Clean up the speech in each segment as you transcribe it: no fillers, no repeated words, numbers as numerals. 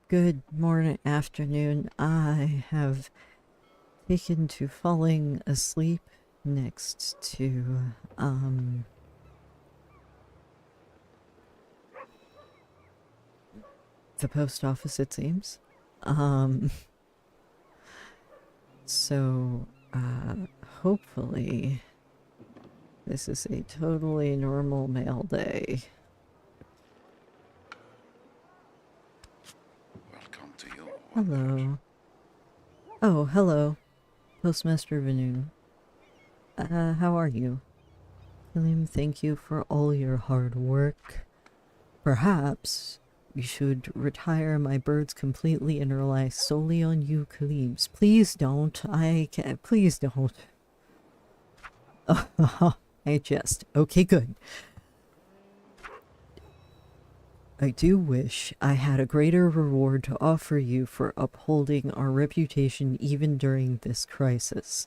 Good morning, afternoon. I have taken to falling asleep next to, the post office, it seems. Um, so, hopefully this is a totally normal mail day. Welcome to your wanderer. Hello. Oh, hello, Postmaster Vanu. How are you? Khelim, thank you for all your hard work. Perhaps we should retire my birds completely and rely solely on you, Khalibs. Please don't. I can't. Please don't. I jest. Okay, good. I do wish I had a greater reward to offer you for upholding our reputation even during this crisis.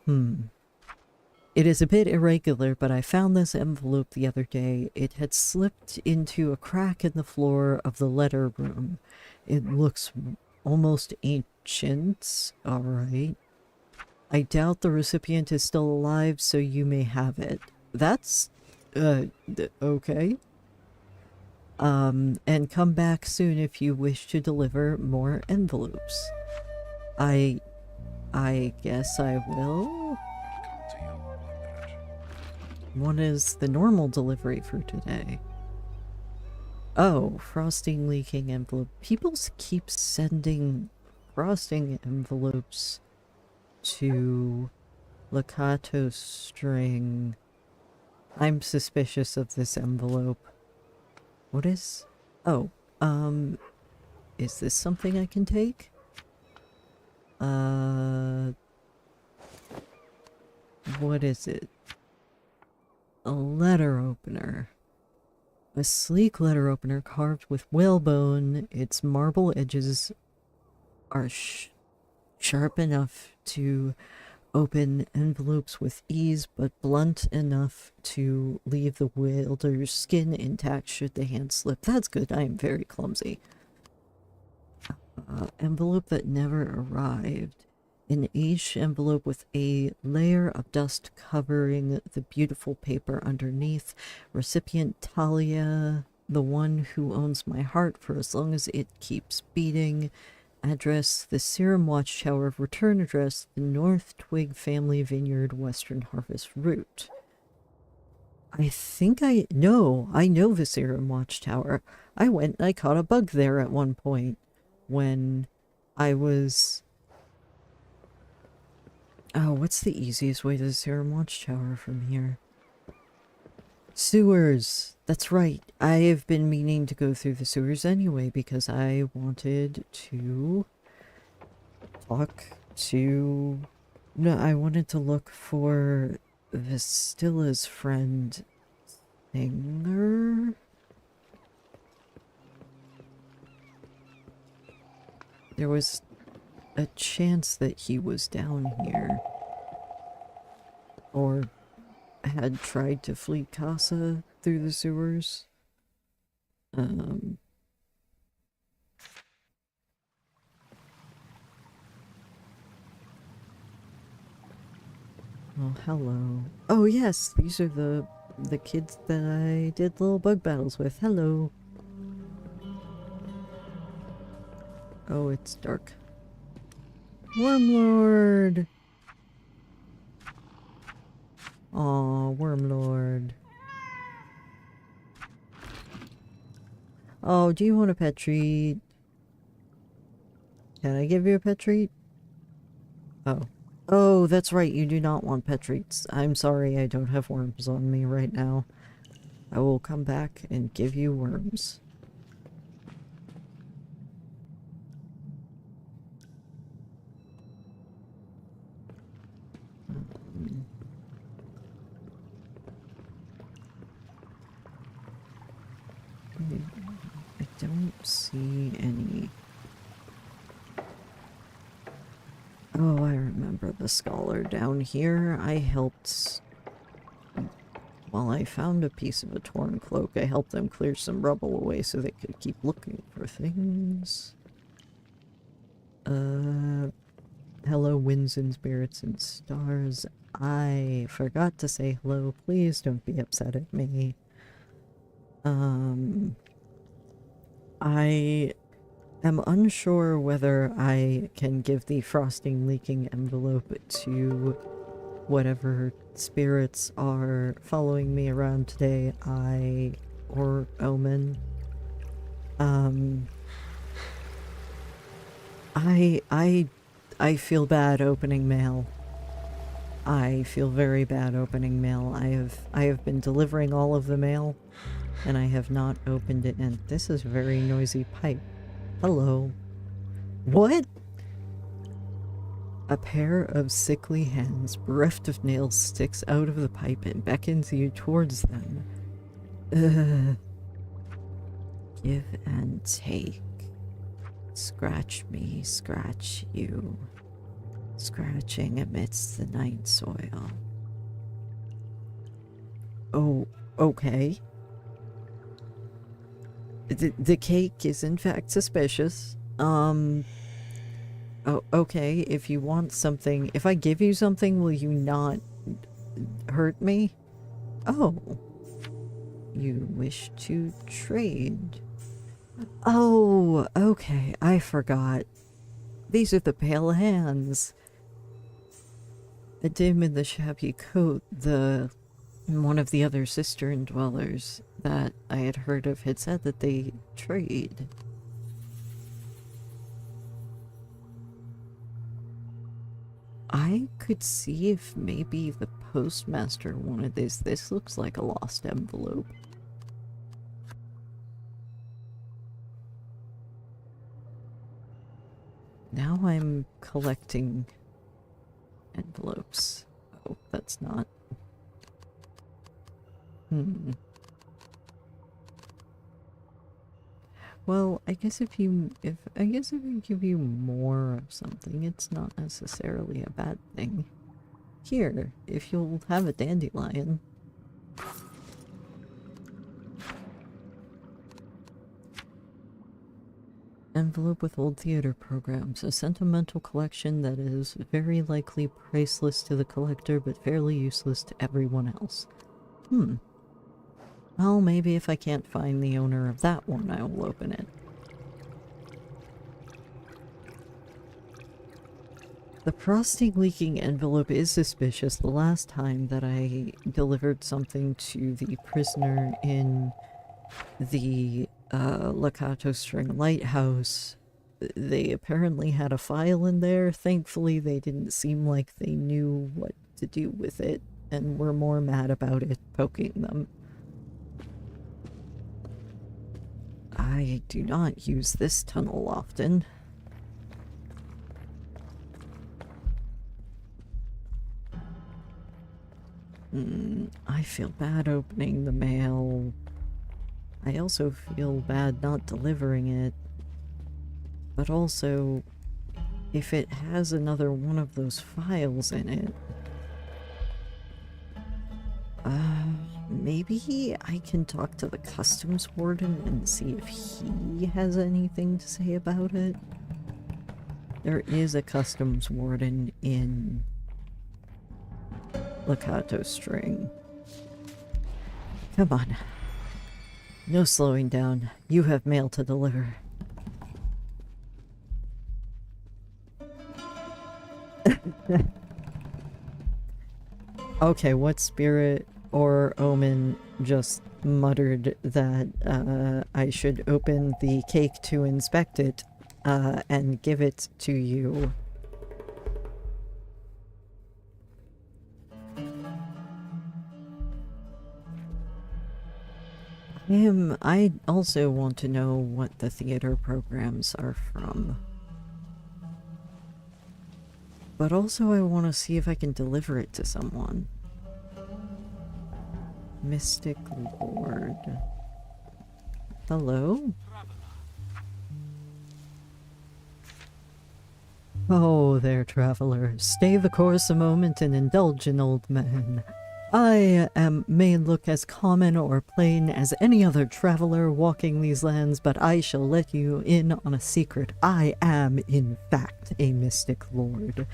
It is a bit irregular, but I found this envelope the other day. It had slipped into a crack in the floor of the letter room. It looks almost ancient. Alright. I doubt the recipient is still alive, so you may have it. That's, okay. And come back soon if you wish to deliver more envelopes. I guess I will. Welcome to your wanderer. What is the normal delivery for today? Oh, frosting leaking envelope. People keep sending frosting envelopes to Lakato String. I'm suspicious of this envelope. What is? Oh, is this something I can take? What is it? A letter opener. A sleek letter opener carved with whalebone. Its marble edges are sharp enough to open envelopes with ease, but blunt enough to leave the wielder's skin intact should the hand slip. That's good. I am very clumsy. Envelope that never arrived. An aged envelope with a layer of dust covering the beautiful paper underneath. Recipient Talia, the one who owns my heart for as long as it keeps beating. Address, the Serum Watchtower. Return address, the North Twig Family Vineyard, Western Harvest Route. I think I know the Serum Watchtower. I went and I caught a bug there at one point when I was... Oh, what's the easiest way to the Serum Watchtower from here? Sewers! That's right. I have been meaning to go through the sewers anyway because I wanted to talk to... No, I wanted to look for Vistilla's friend Singer? There was a chance that he was down here. Or had tried to flee Kasa through the sewers. Oh, hello. Oh yes, these are the kids that I did little bug battles with. Hello. Oh, it's dark. Wormlord! Aw, Wormlord. Oh, do you want a pet treat? Can I give you a pet treat? Oh. Oh, that's right, you do not want pet treats. I'm sorry, I don't have worms on me right now. I will come back and give you worms. I don't see any. Oh, I remember the scholar down here. I helped While I found a piece of a torn cloak, I helped them clear some rubble away so they could keep looking for things. Hello, winds and spirits and stars. I forgot to say hello. Please don't be upset at me. I am unsure whether I can give the frosting leaking envelope to whatever spirits are following me around today, or Omen. I feel bad opening mail. I feel very bad opening mail. I have been delivering all of the mail, and I have not opened it, and this is a very noisy pipe. Hello. What? A pair of sickly hands, bereft of nails, sticks out of the pipe and beckons you towards them. Give and take. Scratch me, scratch you. Scratching amidst the night soil. Oh, okay. The cake is in fact suspicious. Oh, okay, if you want something, if I give you something, will you not hurt me? Oh. You wish to trade. Oh, okay, I forgot. These are the pale hands. The dim in the shabby coat, one of the other cistern dwellers that I had heard of had said that they trade. I could see if maybe the postmaster wanted this. This looks like a lost envelope. Now I'm collecting envelopes. Oh, that's not. Well, I guess if I give you more of something, it's not necessarily a bad thing. Here, if you'll have a dandelion. Envelope with old theater programs. A sentimental collection that is very likely priceless to the collector, but fairly useless to everyone else. Well, maybe if I can't find the owner of that one, I will open it. The frosting leaking envelope is suspicious. The last time that I delivered something to the prisoner in the Lakato String Lighthouse, they apparently had a file in there. Thankfully, they didn't seem like they knew what to do with it, and were more mad about it poking them. I do not use this tunnel often. I feel bad opening the mail. I also feel bad not delivering it. But also, if it has another one of those files in it, maybe I can talk to the customs warden and see if he has anything to say about it. There is a customs warden in Lakato String. Come on. No slowing down. You have mail to deliver. Okay, what spirit or omen just muttered that I should open the cake to inspect it and give it to you? I also want to know what the theater programs are from. But also I want to see if I can deliver it to someone. Mystic Lord. Hello? Oh there, traveler. Stay the course a moment and indulge in old men. may look as common or plain as any other traveler walking these lands, but I shall let you in on a secret. I am, in fact, a mystic lord.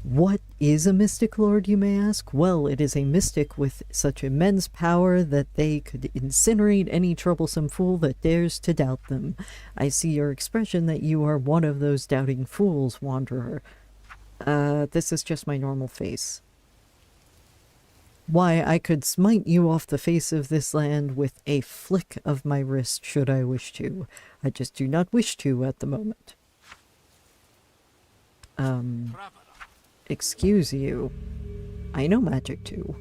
What is a mystic lord, you may ask? Well, it is a mystic with such immense power that they could incinerate any troublesome fool that dares to doubt them. I see your expression that you are one of those doubting fools, wanderer. This is just my normal face. Why, I could smite you off the face of this land with a flick of my wrist should I wish to. I just do not wish to at the moment. Excuse you. I know magic too.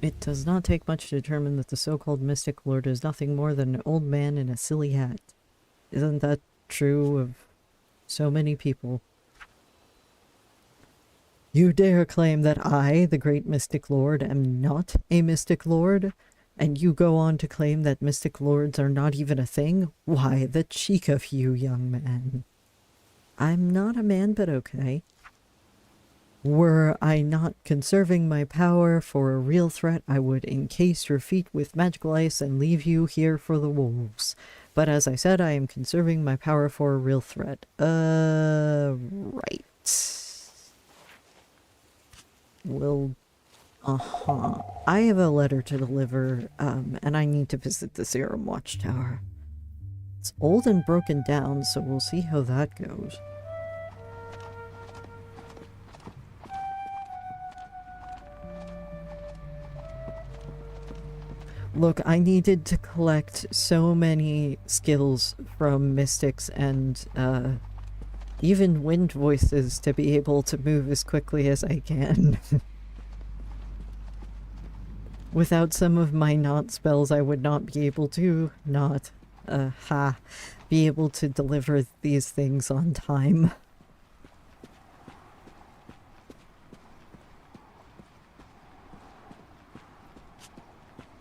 It does not take much to determine that the so-called mystic lord is nothing more than an old man in a silly hat. Isn't that true of so many people? You dare claim that I, the great mystic lord, am not a mystic lord? And you go on to claim that mystic lords are not even a thing? Why, the cheek of you, young man. I'm not a man, but okay. Were I not conserving my power for a real threat, I would encase your feet with magical ice and leave you here for the wolves. But as I said, I am conserving my power for a real threat. Right. Well, I have a letter to deliver, and I need to visit the Serum Watchtower. It's old and broken down, so we'll see how that goes. Look, I needed to collect so many skills from mystics and, even wind voices to be able to move as quickly as I can. Without some of my not spells, I would not be able to be able to deliver these things on time.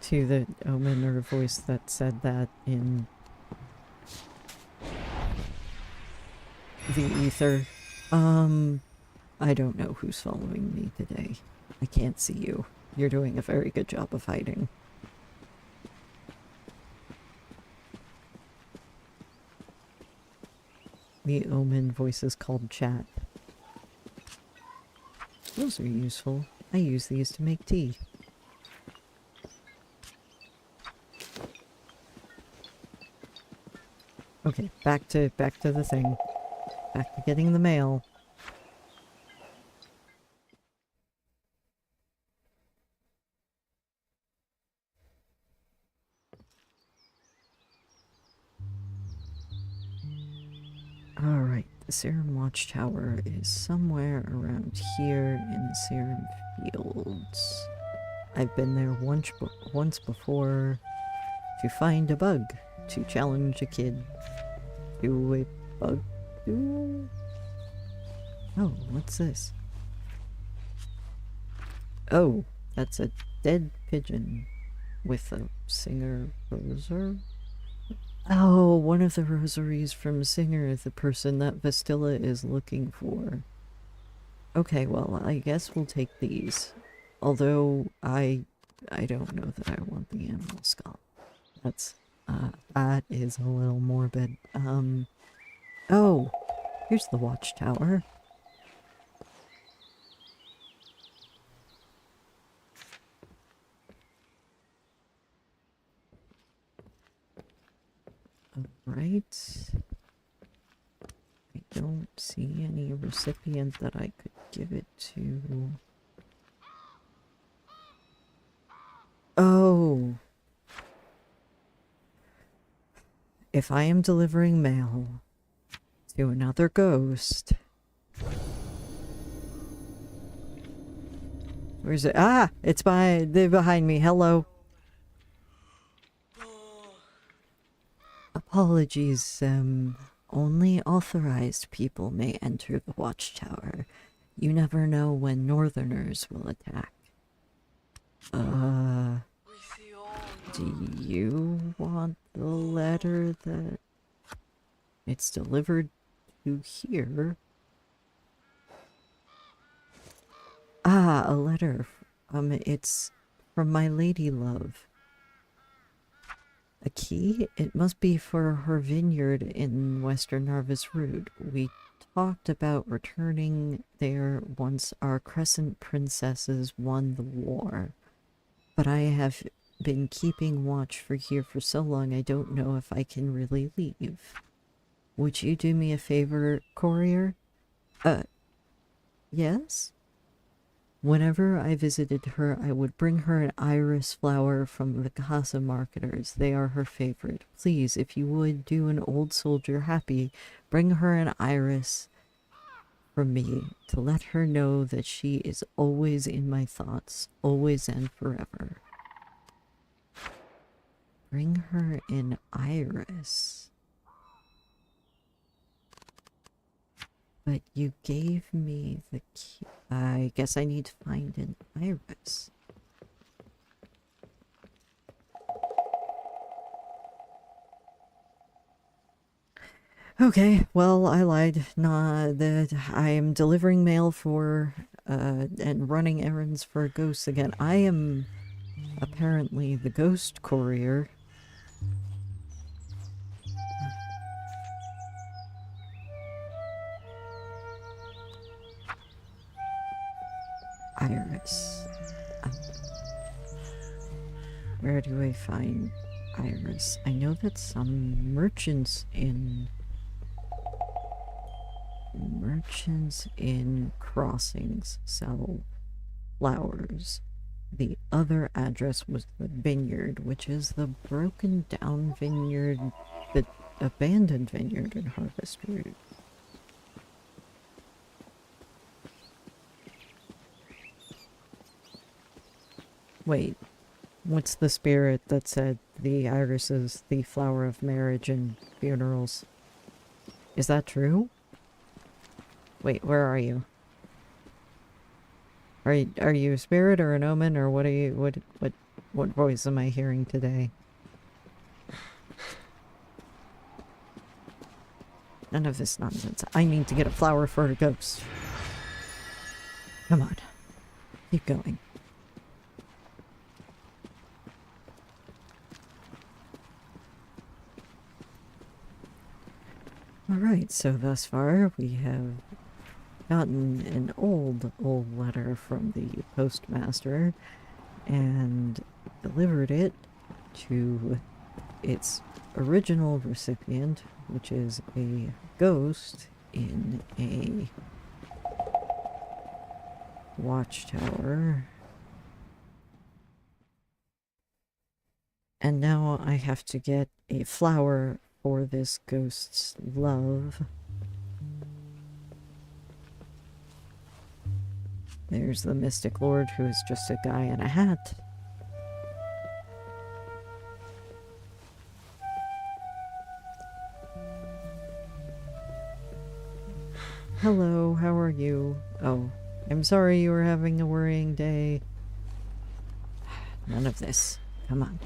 To the omen or voice that said that in the ether. I don't know who's following me today. I can't see you. You're doing a very good job of hiding. The omen voice is called chat. Those are useful. I use these to make tea. Okay, back to the thing. Back to getting the mail. Alright, the Serum Watchtower is somewhere around here in the Serum Fields. I've been there once before to find a bug, to challenge a kid to a bug duel. Oh, what's this? Oh, that's a dead pigeon with a singer rosary. Oh, one of the rosaries from Singer, the person that Vestilla is looking for. Okay, well, I guess we'll take these. Although, I don't know that I want the animal skull. That is a little morbid. Oh, here's the watchtower. Alright. I don't see any recipient that I could give it to. Oh. If I am delivering mail to another ghost. Where's it? Ah! It's they're behind me. Hello. Apologies, only authorized people may enter the watchtower. You never know when northerners will attack. Do you want the letter that... It's delivered to here. Ah, a letter. It's from my lady love. A key? It must be for her vineyard in Western Narvis Root. We talked about returning there once our Crescent princesses won the war. But I have been keeping watch for here for so long I don't know if I can really leave. Would you do me a favor, courier? Yes? Whenever I visited her, I would bring her an iris flower from the Kasa marketers. They are her favorite. Please, if you would do an old soldier happy, bring her an iris from me to let her know that she is always in my thoughts, always and forever. Bring her an iris. But you gave me the key. I guess I need to find an iris. Okay, well, I lied. Nah, that I am delivering mail for, and running errands for ghosts again. I am apparently the ghost courier. Iris. Where do I find iris? I know that some merchants in crossings sell flowers. The other address was the vineyard, which is the broken down vineyard, the abandoned vineyard in Harvest Root. Wait, what's the spirit that said the iris is the flower of marriage and funerals? Is that true? Wait, where are you? Are you a spirit or an omen, or what are you, what voice am I hearing today? None of this nonsense. I need to get a flower for a ghost. Come on. Keep going. Alright, so thus far we have gotten an old letter from the postmaster and delivered it to its original recipient, which is a ghost in a watchtower. And now I have to get a flower for this ghost's love. There's the Mystic Lord, who is just a guy in a hat. Hello, how are you? Oh, I'm sorry you were having a worrying day. None of this. Come on.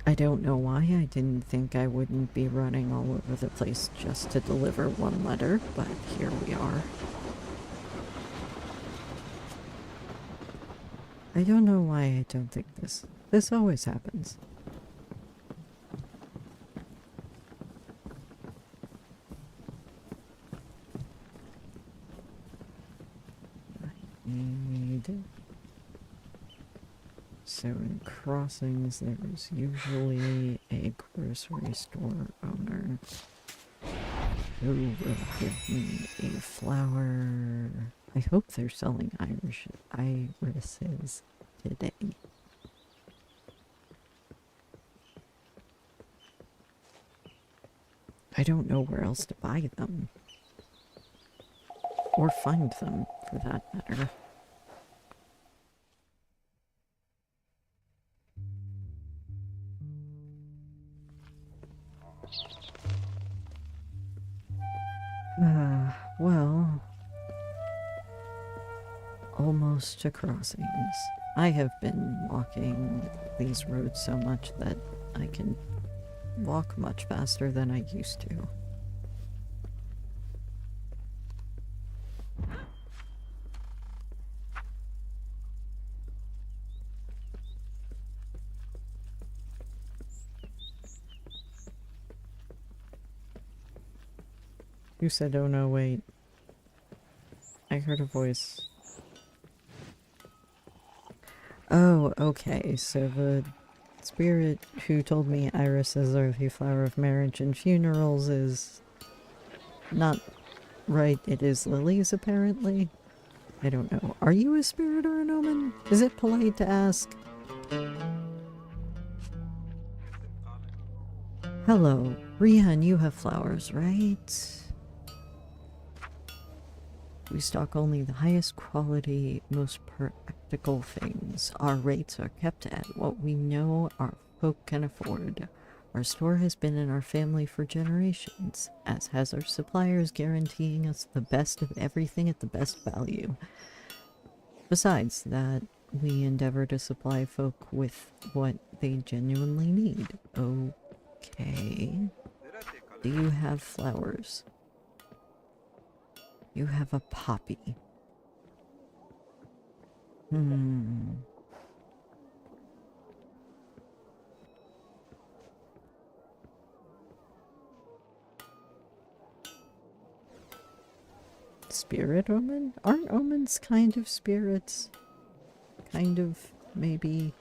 I don't know why I didn't think I wouldn't be running all over the place just to deliver one letter, but here we are. I don't know why I don't think this. This always happens. So in crossings, there's usually a grocery store owner who will give me a flower. I hope they're selling irises today. I don't know where else to buy them. Or find them, for that matter. Well, almost to crossings. I have been walking these roads so much that I can walk much faster than I used to. You said, oh no, wait. I heard a voice. Oh, okay, so the spirit who told me irises are the flower of marriage and funerals is not right. It is lilies, apparently. I don't know. Are you a spirit or an omen? Is it polite to ask? Hello. Rihan, you have flowers, right? We stock only the highest quality, most practical things. Our rates are kept at what we know our folk can afford. Our store has been in our family for generations, as has our suppliers, guaranteeing us the best of everything at the best value. Besides that, we endeavor to supply folk with what they genuinely need. Okay. Do you have flowers? You have a poppy. Spirit omen? Aren't omens kind of spirits? Kind of, maybe.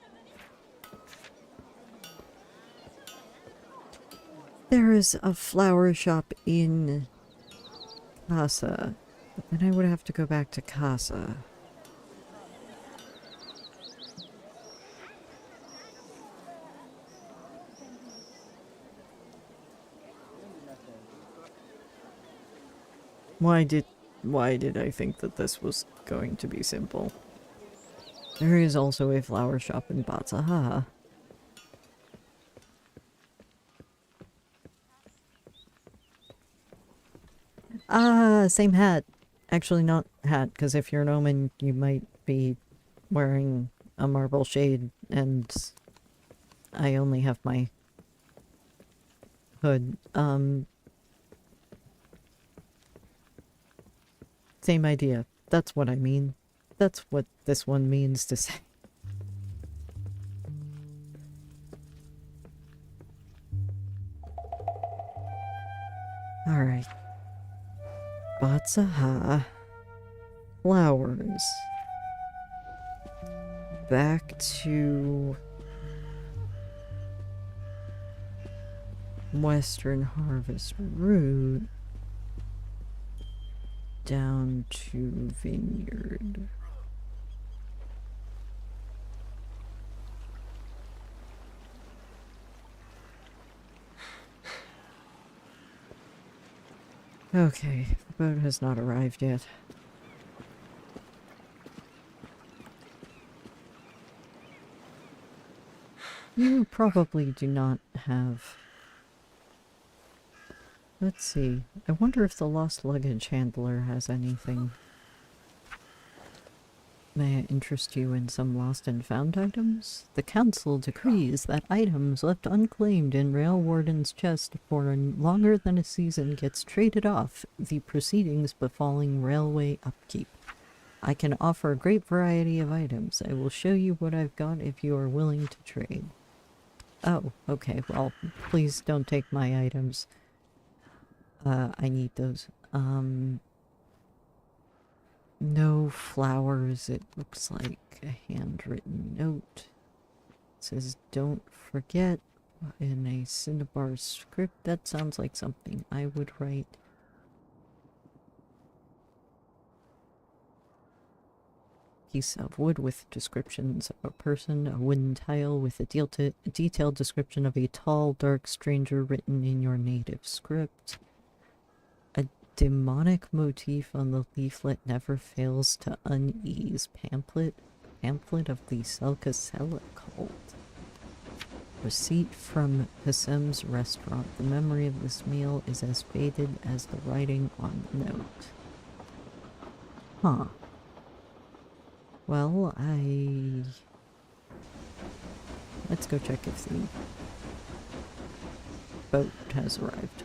There is a flower shop in Kasa, but then I would have to go back to Kasa. Why did I think that this was going to be simple? There is also a flower shop in Batsaha. Ah, same hat. Actually, not hat, because if you're an omen, you might be wearing a marble shade, and I only have my hood. Same idea. That's what I mean. That's what this one means to say. Alright. Batsaha. Flowers. Back to Western Harvest Route. Down to Vineyard. Okay, the boat has not arrived yet. You probably do not have... Let's see. I wonder if the lost luggage handler has anything. May I interest you in some lost and found items? The council decrees that items left unclaimed in Rail Warden's chest for longer than a season gets traded off, the proceedings befalling railway upkeep. I can offer a great variety of items. I will show you what I've got if you are willing to trade. Oh, okay, well, please don't take my items. I need those. No flowers. It looks like a handwritten note. It says, don't forget, in a Cinnabar script. That sounds like something I would write. Piece of wood with descriptions of a person, a wooden tile with a detailed description of a tall, dark stranger written in your native script. A demonic motif on the leaflet never fails to unease. Pamphlet of the Selkasela cult. Receipt from Hasem's restaurant. The memory of this meal is as faded as the writing on the note. Huh. Well, let's go check if the boat has arrived.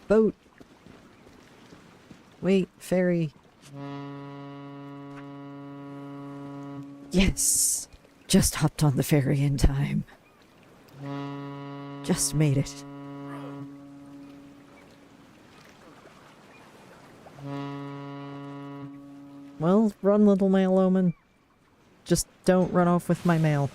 Boat! Wait, ferry. Yes! Just hopped on the ferry in time. Just made it. Well, run, little mail omen. Just don't run off with my mail.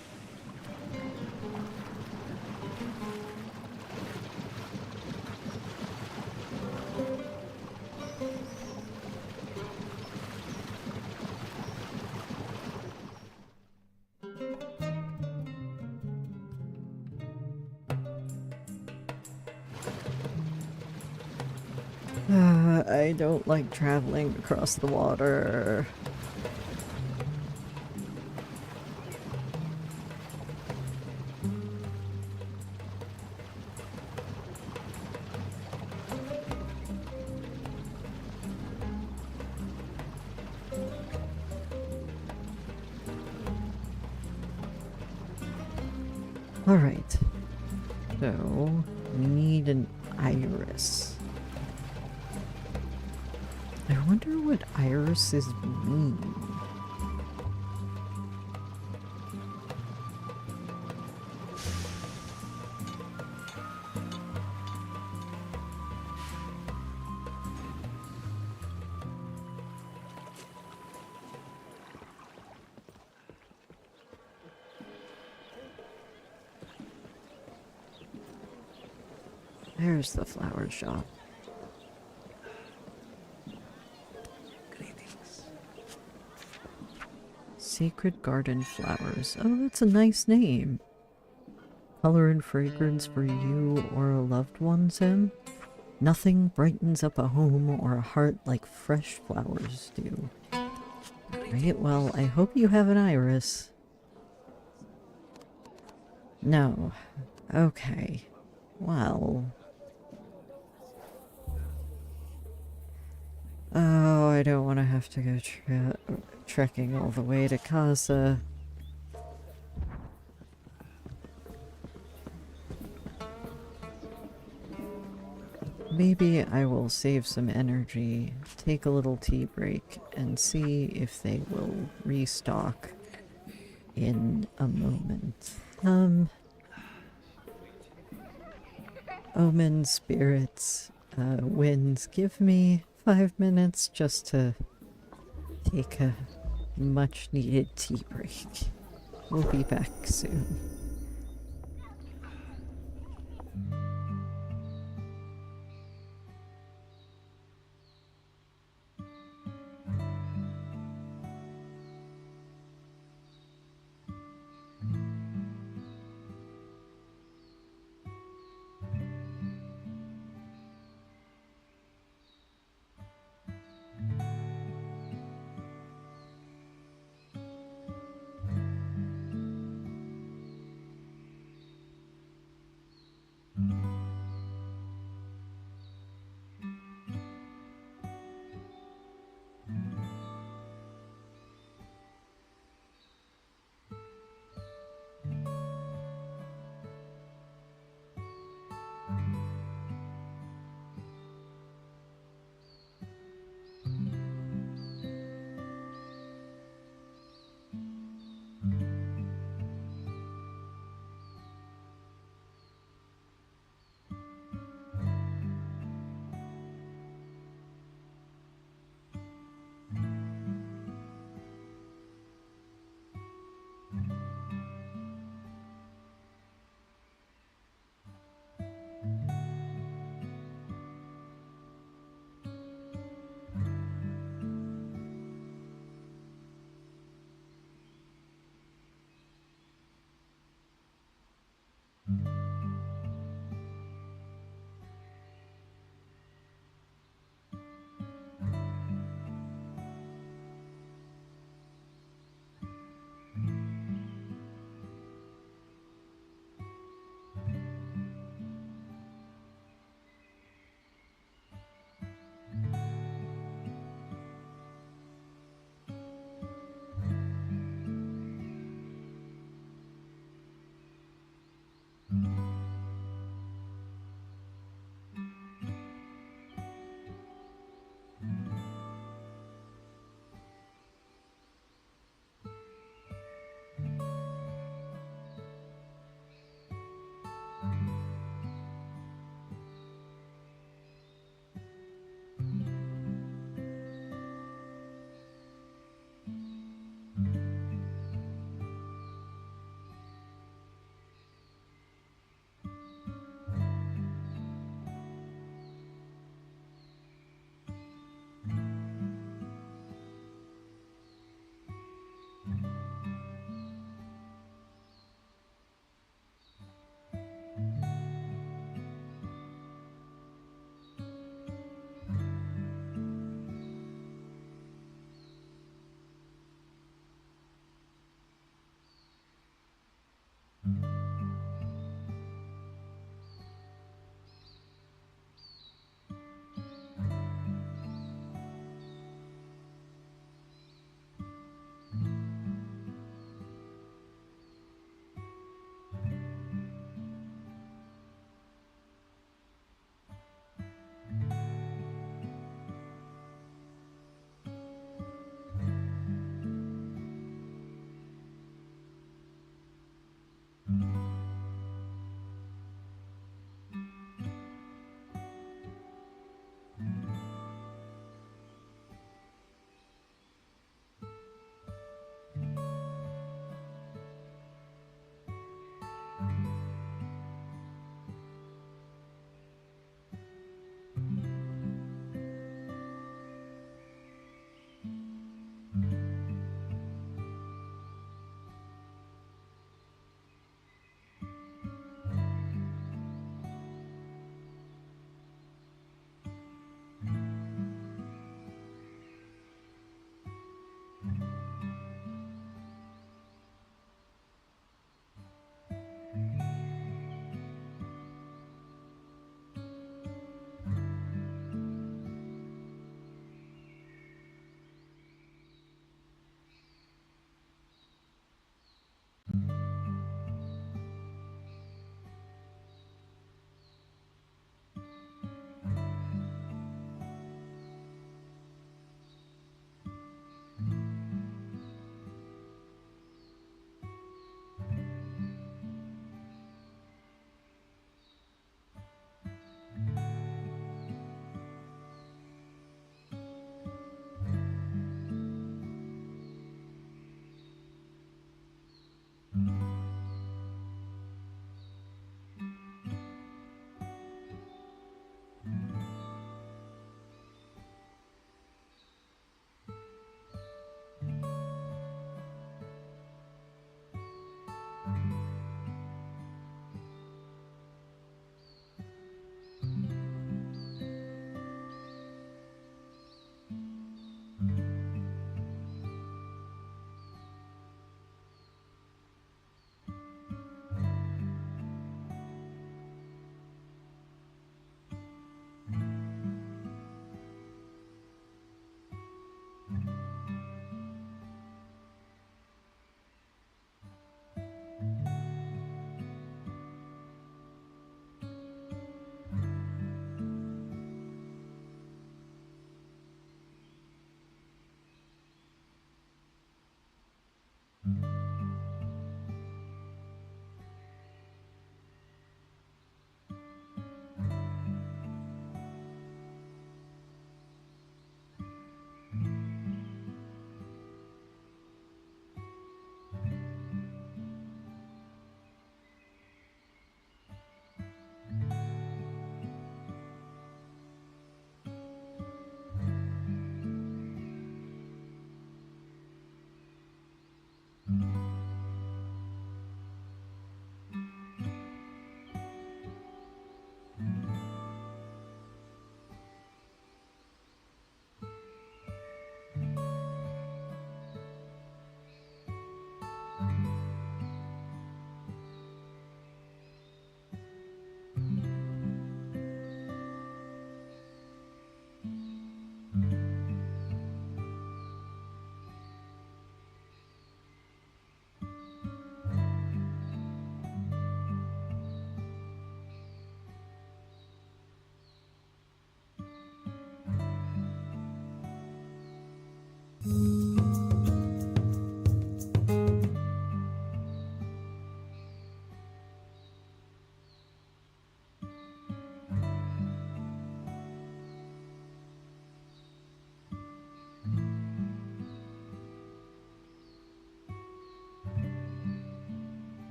I don't like traveling across the water. Alright. So, we need an iris. I wonder what irises mean. There's the flower shop. Greetings. Sacred Garden Flowers. Oh, that's a nice name. Color and fragrance for you or a loved one, Sam? Nothing brightens up a home or a heart like fresh flowers do. Right, well, I hope you have an iris. No. Okay. Well... Oh, I don't want to have to go trekking all the way to Kasa. Maybe I will save some energy, take a little tea break, and see if they will restock in a moment. Omen, spirits, winds, give me 5 minutes just to take a much needed tea break. We'll be back soon.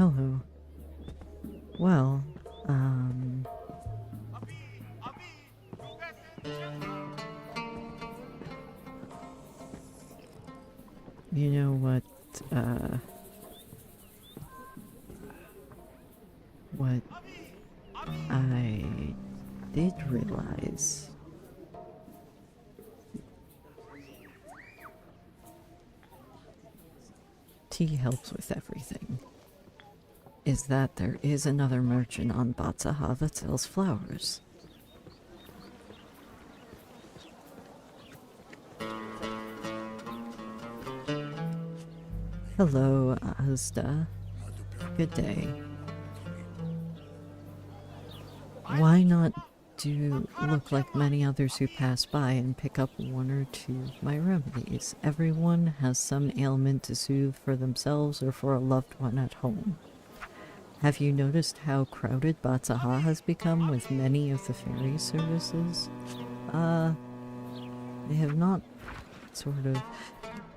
Hello. Well, you know what I did realize tea helps with everything. Is that there is another merchant on Batsaha that sells flowers. Hello, Asda. Good day. Why not look like many others who pass by and pick up one or two of my remedies? Everyone has some ailment to soothe for themselves or for a loved one at home. Have you noticed how crowded Batsaha has become with many of the ferry services? They have not sort of...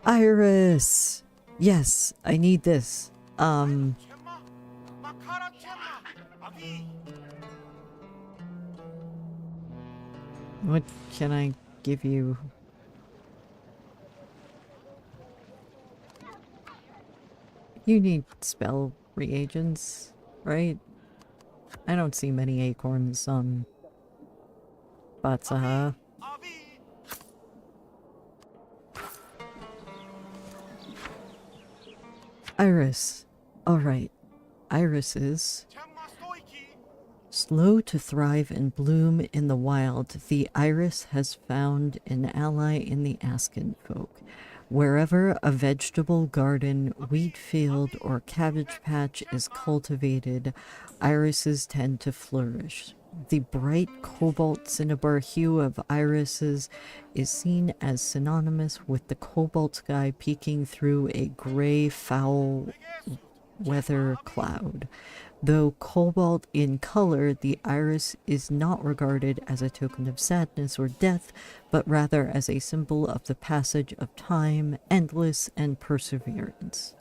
Iris! Yes, I need this. What can I give you? You need spell reagents, right? I don't see many acorns on Batsaha. Iris. Alright. Irises. Slow to thrive and bloom in the wild, the iris has found an ally in the Askin folk. Wherever a vegetable garden, wheat field, or cabbage patch is cultivated, irises tend to flourish. The bright cobalt cinnabar hue of irises is seen as synonymous with the cobalt sky peeking through a gray, foul weather cloud. Though cobalt in color, the iris is not regarded as a token of sadness or death, but rather as a symbol of the passage of time, endless and perseverance.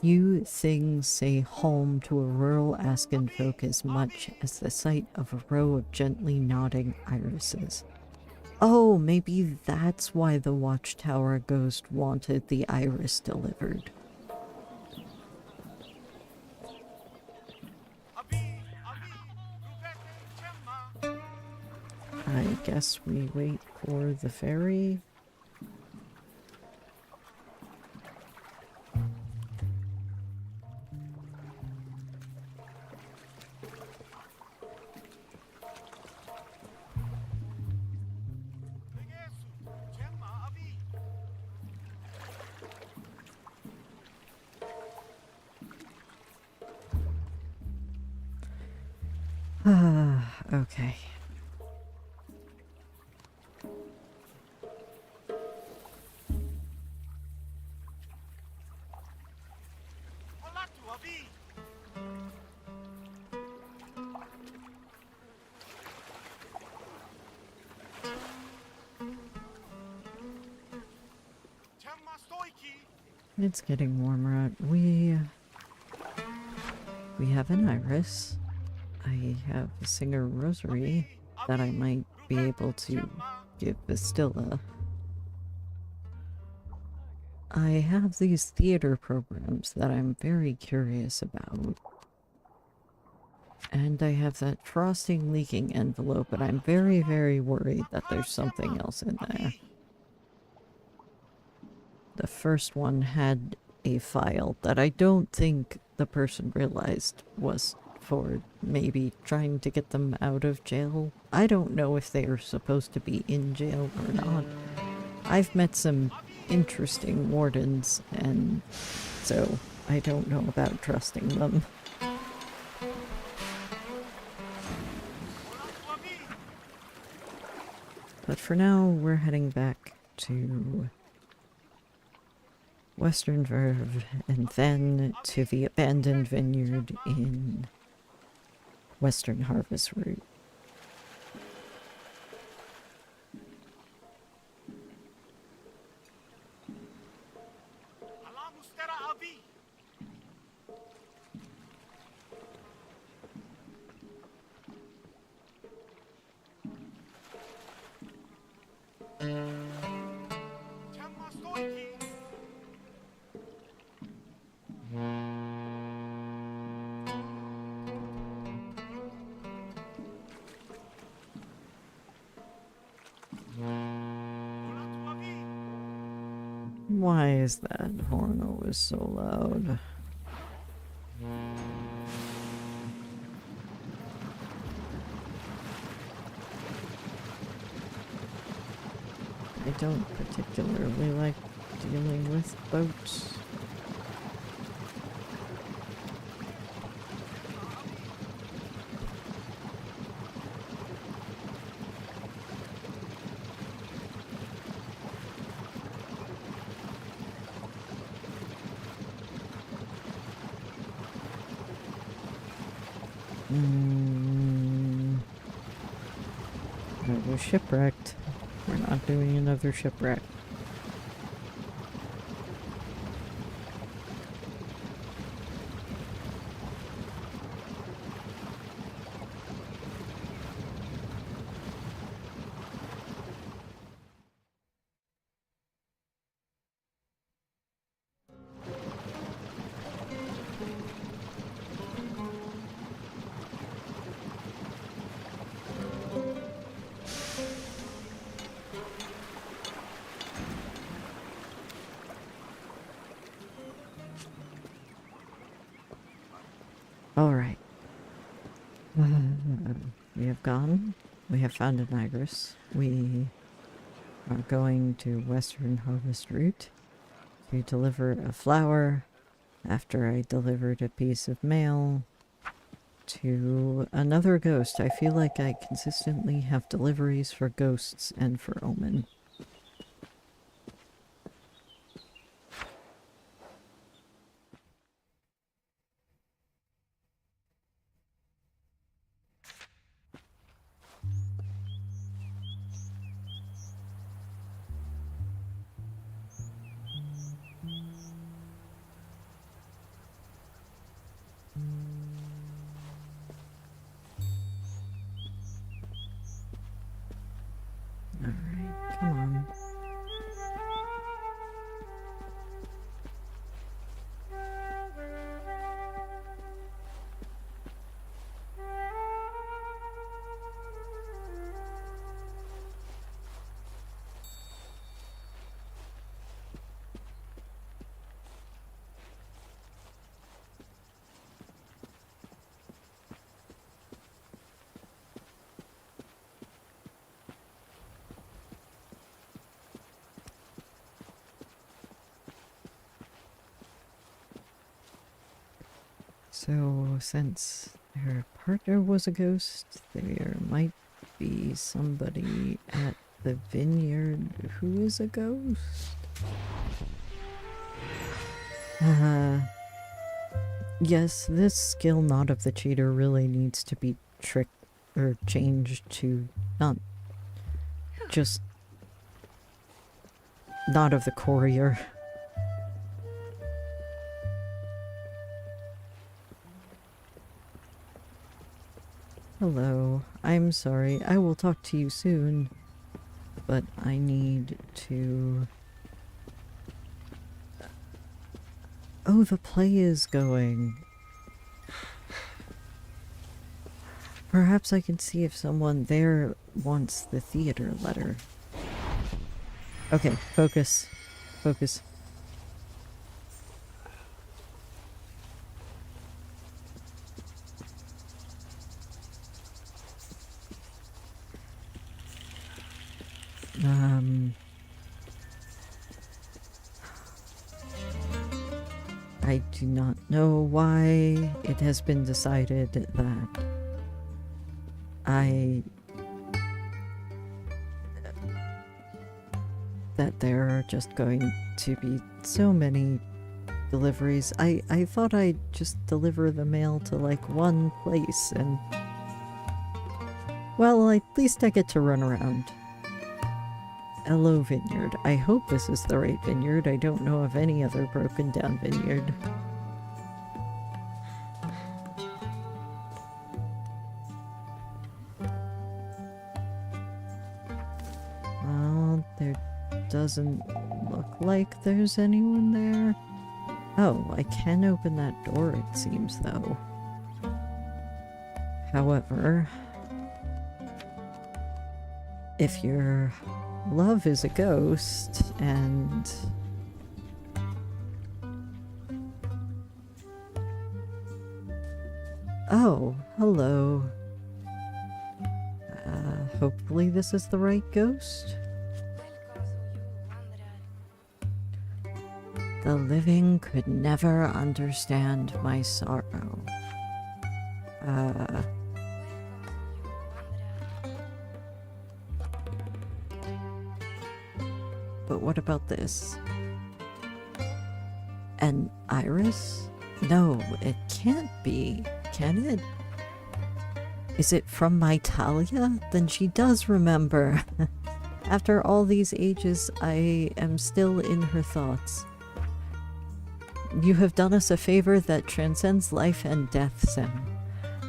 Few things say home to a rural Askin folk as much as the sight of a row of gently nodding irises. Oh, maybe that's why the Watchtower ghost wanted the iris delivered. I guess we wait for the ferry. Okay. It's getting warmer out. We have an iris. I have a singer rosary that I might be able to give Bastilla. I have these theater programs that I'm very curious about. And I have that frosting leaking envelope, but I'm very, very worried that there's something else in there. The first one had a file that I don't think the person realized was for maybe trying to get them out of jail. I don't know if they are supposed to be in jail or not. I've met some interesting wardens, and so I don't know about trusting them. But for now, we're heading back to Western Verve, and then to the abandoned vineyard in Western Harvest Route. Why is that horn always so loud? I don't particularly like dealing with boats. I was shipwrecked. We're not doing another shipwreck. Alright. We have gone. We have found an iris. We are going to Western Harvest Route to deliver a flower after I delivered a piece of mail to another ghost. I feel like I consistently have deliveries for ghosts and for Omen. Alright, come on. So, since her partner was a ghost, there might be somebody at the vineyard who is a ghost? Yes, this skill Knot of the Cheater really needs to be tricked or changed to not just Knot of the Courier. Hello, I'm sorry. I will talk to you soon, but I need to... Oh, the play is going. Perhaps I can see if someone there wants the theater letter. Okay, focus. Focus. I do not know why it has been decided that there are just going to be so many deliveries. I thought I'd just deliver the mail to like one place and... Well, at least I get to run around. Hello, vineyard. I hope this is the right vineyard. I don't know of any other broken down vineyard. Well, there doesn't look like there's anyone there. Oh, I can open that door, it seems, though. However, if your love is a ghost and Oh, hello. Hopefully this is the right ghost. The living could never understand my sorrow. But what about this? An iris? No, it can't be, can it? Is it from my Talia? Then she does remember. After all these ages, I am still in her thoughts. You have done us a favor that transcends life and death, Sem.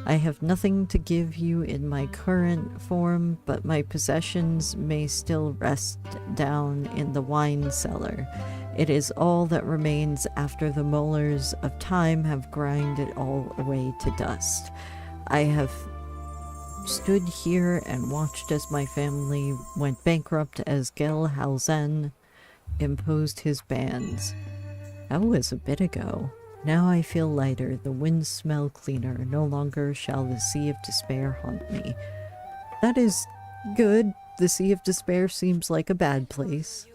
I have nothing to give you in my current form, but my possessions may still rest down in the wine cellar. It is all that remains after the molars of time have ground it all away to dust. I have stood here and watched as my family went bankrupt as Gel Halzen imposed his bans. That was a bit ago. Now I feel lighter, the winds smell cleaner, no longer shall the Sea of Despair haunt me. That is good. The Sea of Despair seems like a bad place.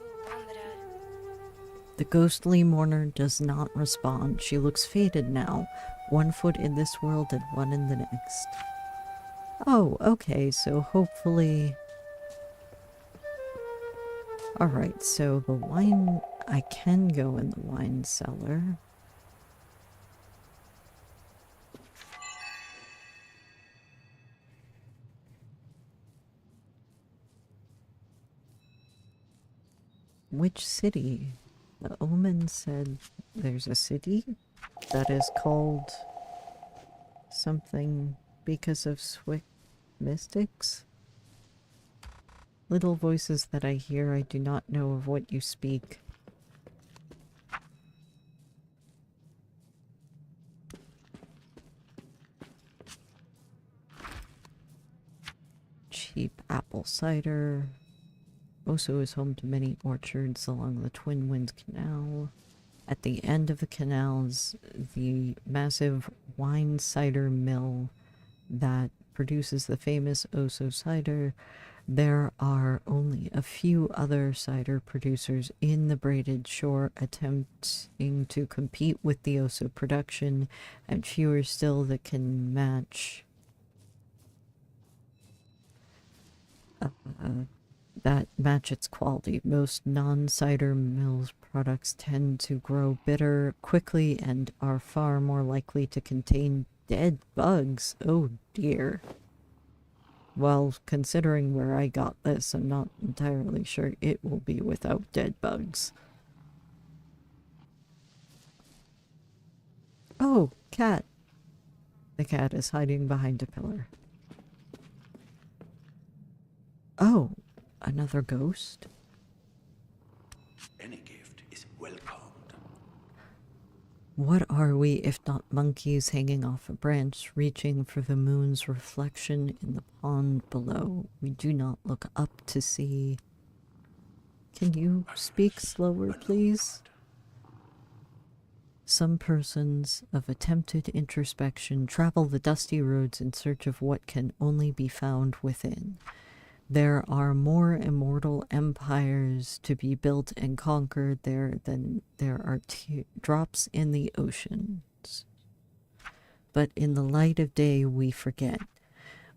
The ghostly mourner does not respond. She looks faded now, one foot in this world and one in the next. Oh, okay, so hopefully... Alright, so the wine... I can go in the wine cellar. Which city? The omen said there's a city that is called something because of Swick mystics. Little voices that I hear, I do not know of what you speak. Cheap apple cider. Oso is home to many orchards along the Twin Winds Canal. At the end of the canals, the massive wine cider mill that produces the famous Oso cider. There are only a few other cider producers in the braided shore attempting to compete with the Oso production, and fewer still that can match its quality. Most non-cider mills products tend to grow bitter quickly and are far more likely to contain dead bugs. Oh dear. Well, considering where I got this, I'm not entirely sure it will be without dead bugs. Oh, cat. The cat is hiding behind a pillar. Oh, another ghost? Any gift is welcomed. What are we if not monkeys hanging off a branch, reaching for the moon's reflection in the pond below? We do not look up to see. Can you speak slower, please? Some persons of attempted introspection travel the dusty roads in search of what can only be found within. There are more immortal empires to be built and conquered there than there are drops in the oceans. But in the light of day we forget.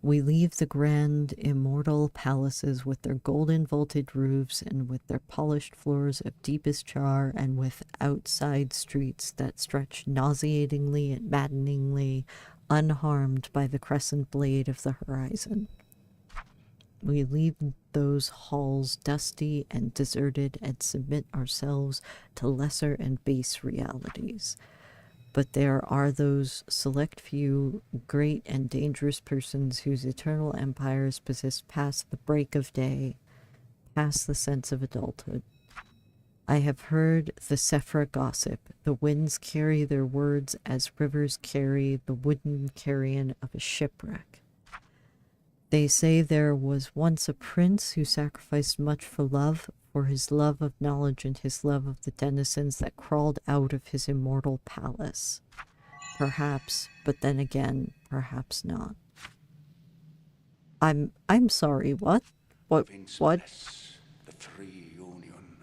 We leave the grand immortal palaces with their golden vaulted roofs and with their polished floors of deepest char and with outside streets that stretch nauseatingly and maddeningly, unharmed by the crescent blade of the horizon. We leave those halls dusty and deserted and submit ourselves to lesser and base realities. But there are those select few great and dangerous persons whose eternal empires persist past the break of day, past the sense of adulthood. I have heard the Sephra gossip. The winds carry their words as rivers carry the wooden carrion of a shipwreck. They say there was once a prince who sacrificed much for his love of knowledge and his love of the denizens that crawled out of his immortal palace. Perhaps, but then again, perhaps not. I'm sorry, what? What? The free union.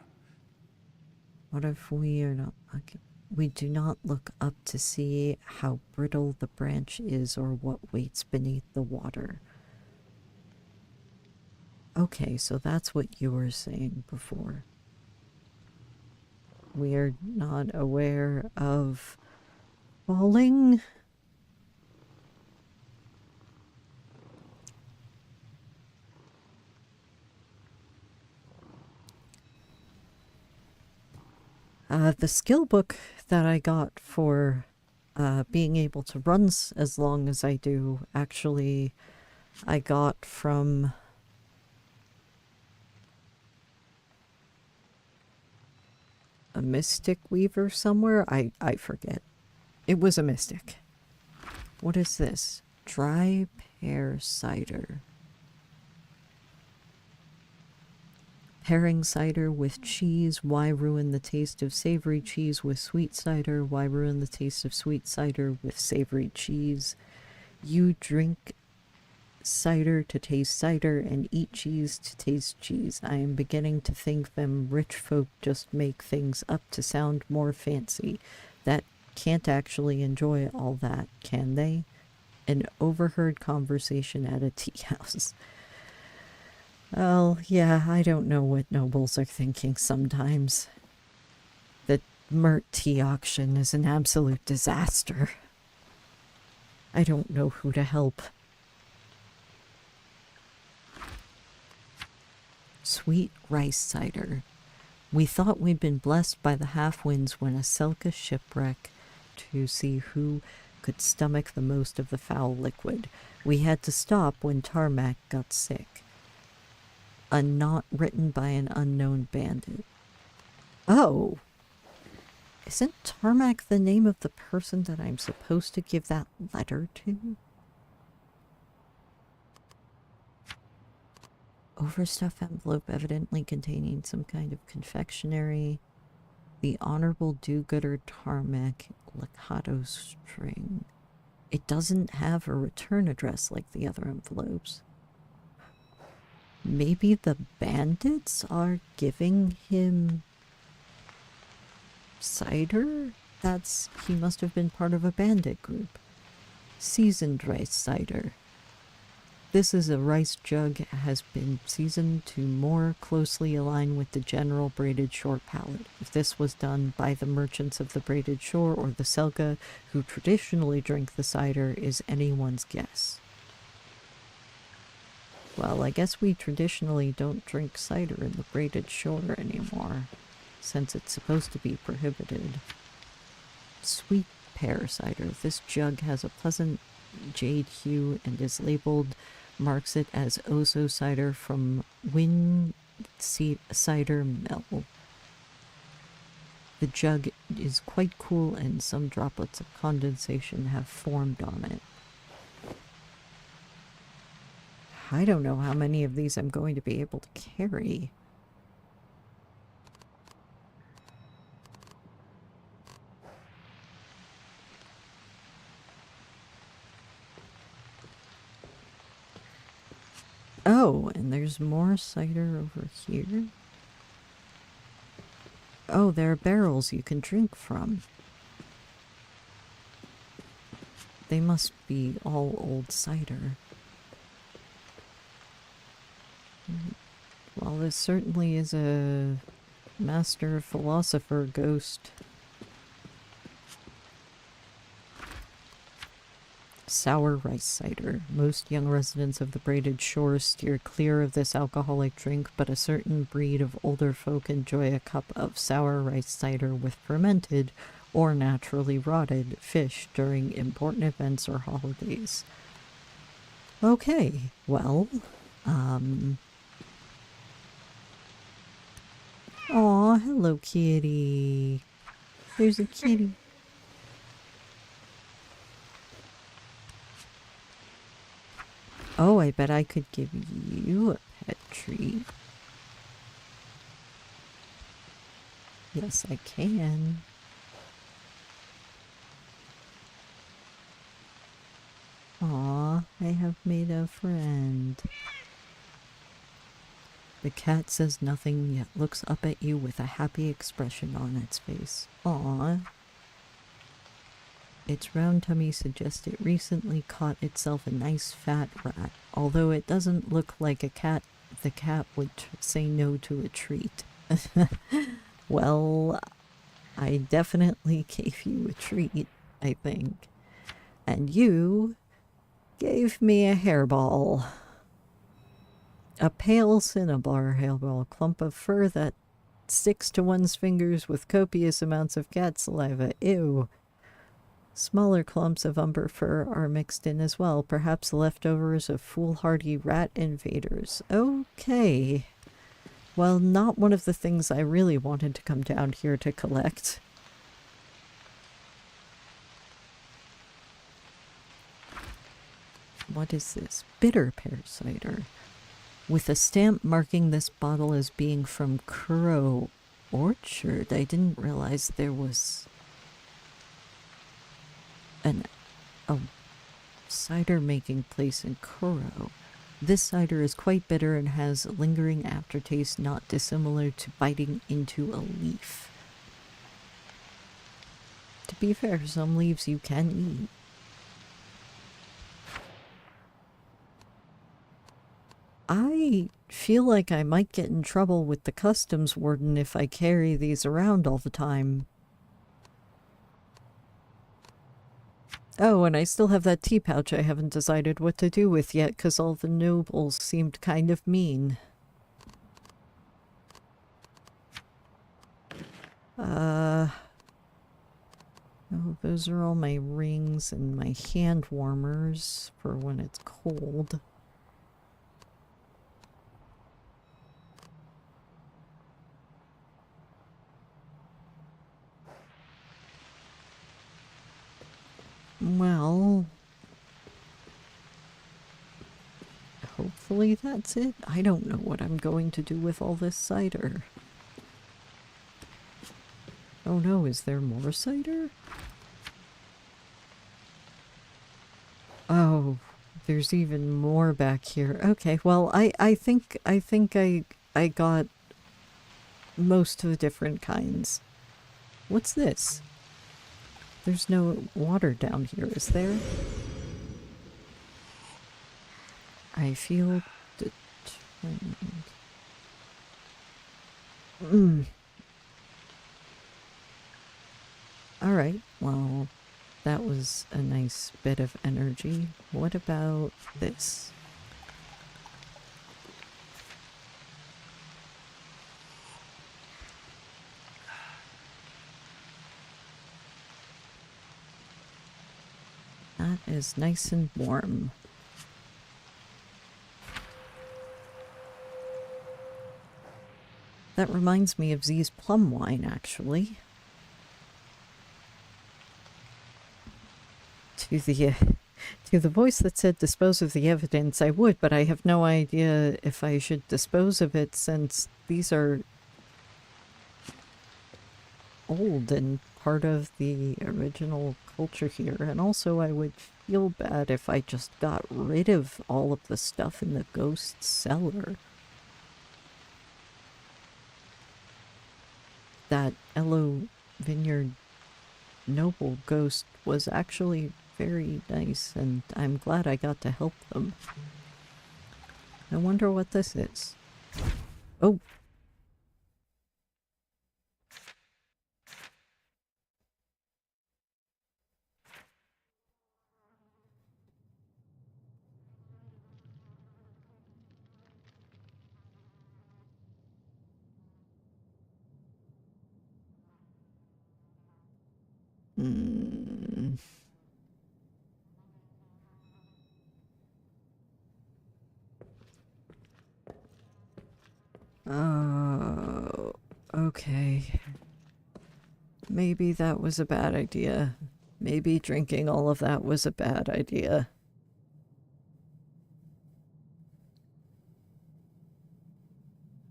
What if we are not... Okay. We do not look up to see how brittle the branch is or what waits beneath the water. Okay, so that's what you were saying before. We are not aware of falling. The skill book that I got for being able to run as long as I do, actually, I got from a mystic weaver somewhere. I forget. It was a mystic. What is this? Dry pear cider. Pairing cider with cheese. Why ruin the taste of savory cheese with sweet cider? Why ruin the taste of sweet cider with savory cheese? You drink cider to taste cider and eat cheese to taste cheese. I am beginning to think them rich folk just make things up to sound more fancy. That can't actually enjoy all that, can they? An overheard conversation at a tea house. Well, yeah, I don't know what nobles are thinking sometimes. The Mert tea auction is an absolute disaster. I don't know who to help. Sweet rice cider. We thought we'd been blessed by the half-winds when a Selka shipwreck to see who could stomach the most of the foul liquid. We had to stop when Tarmac got sick. A knot written by an unknown bandit. Oh! Isn't Tarmac the name of the person that I'm supposed to give that letter to? Overstuffed envelope evidently containing some kind of confectionery. The Honorable Do-Gooder Tarmac Lakato string. It doesn't have a return address like the other envelopes. Maybe the bandits are giving him cider? He must have been part of a bandit group. Seasoned rice cider. This is a rice jug has been seasoned to more closely align with the general braided shore palate. If this was done by the merchants of the braided shore or the Selka who traditionally drink the cider is anyone's guess. Well, I guess we traditionally don't drink cider in the braided shore anymore, since it's supposed to be prohibited. Sweet pear cider. This jug has a pleasant jade hue and is labeled, marks it as Ozo cider from Wind Cider Mill. The jug is quite cool and some droplets of condensation have formed on it. I don't know how many of these I'm going to be able to carry. Oh, and there's more cider over here. Oh, there are barrels you can drink from. They must be all old cider. Well, this certainly is a master philosopher ghost. Sour rice cider. Most young residents of the braided shore steer clear of this alcoholic drink, but a certain breed of older folk enjoy a cup of sour rice cider with fermented or naturally rotted fish during important events or holidays. Okay, well, aw, hello kitty. There's a kitty. Oh, I bet I could give you a pet treat. Yes, I can. Aw, I have made a friend. The cat says nothing, yet looks up at you with a happy expression on its face. Aw. Its round tummy suggests it recently caught itself a nice fat rat. Although it doesn't look like a cat, the cat would say no to a treat. Well, I definitely gave you a treat, I think. And you gave me a hairball. A pale cinnabar hairball, clump of fur that sticks to one's fingers with copious amounts of cat saliva. Ew. Smaller clumps of umber fur are mixed in as well, perhaps leftovers of foolhardy rat invaders. Okay. Well, not one of the things I really wanted to come down here to collect. What is this? Bitter pear cider. With a stamp marking this bottle as being from Kuro Orchard. I didn't realize there was a cider making place in Kuro. This cider is quite bitter and has a lingering aftertaste not dissimilar to biting into a leaf. To be fair, some leaves you can eat. I feel like I might get in trouble with the customs warden if I carry these around all the time. Oh, and I still have that tea pouch I haven't decided what to do with yet because all the nobles seemed kind of mean. Oh, those are all my rings and my hand warmers for when it's cold. Well, hopefully that's it. I don't know what I'm going to do with all this cider. Oh no, is there more cider? Oh, there's even more back here. Okay, well, I think I got most of the different kinds. What's this? There's no water down here, is there? I feel determined. Alright, well, that was a nice bit of energy. What about this? That is nice and warm. That reminds me of Z's plum wine, actually. To the voice that said dispose of the evidence, I would, but I have no idea if I should dispose of it since these are old and part of the original culture here. And also I would feel bad if I just got rid of all of the stuff in the ghost cellar. That Elo Vineyard noble ghost was actually very nice, and I'm glad I got to help them. I wonder what this is. Oh! Oh, okay. Maybe that was a bad idea. Maybe drinking all of that was a bad idea.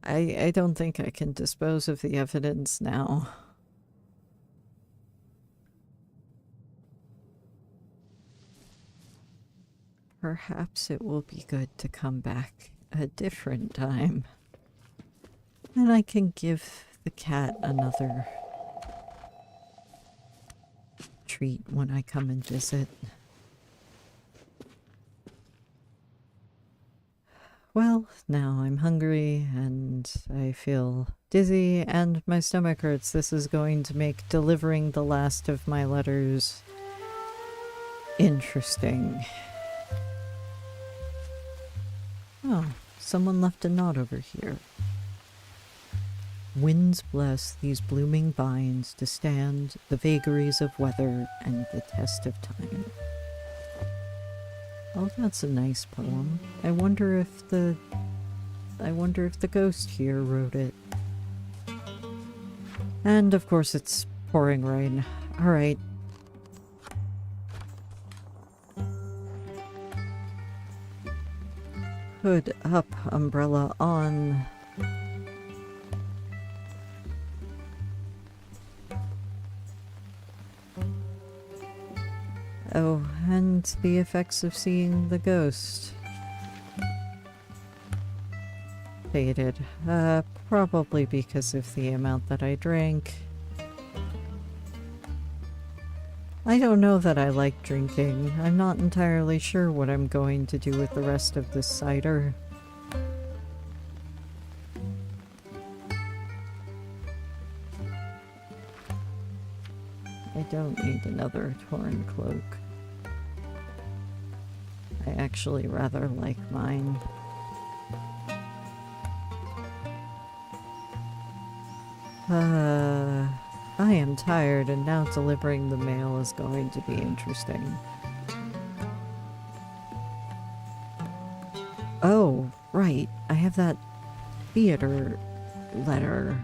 I don't think I can dispose of the evidence now. Perhaps it will be good to come back a different time. And I can give the cat another treat when I come and visit. Well, now I'm hungry and I feel dizzy and my stomach hurts. This is going to make delivering the last of my letters interesting. Oh, someone left a note over here. Winds bless these blooming vines to stand the vagaries of weather and the test of time. Oh, that's a nice poem. I wonder if the ghost here wrote it. And of course it's pouring rain. Alright. Hood up, umbrella on. Oh, and the effects of seeing the ghost. Faded. Probably because of the amount that I drank. I don't know that I like drinking. I'm not entirely sure what I'm going to do with the rest of this cider. I don't need another torn cloak. I actually rather like mine. I am tired and now delivering the mail is going to be interesting. Oh, right. I have that theater letter.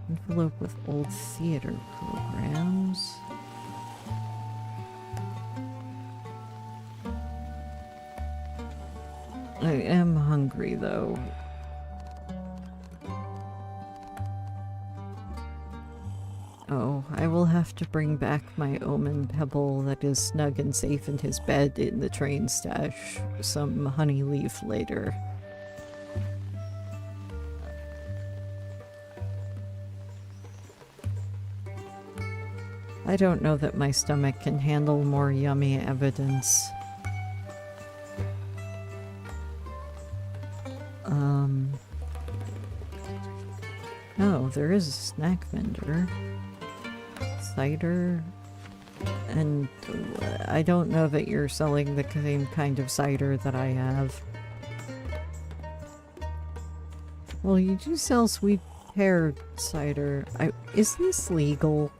Envelope with old theater programs. I am hungry though. Oh, I will have to bring back my omen pebble that is snug and safe in his bed in the train stash some honey leaf later. I don't know that my stomach can handle more yummy evidence. Oh, there is a snack vendor. Cider. And I don't know that you're selling the same kind of cider that I have. Well, you do sell sweet pear cider. Is this legal?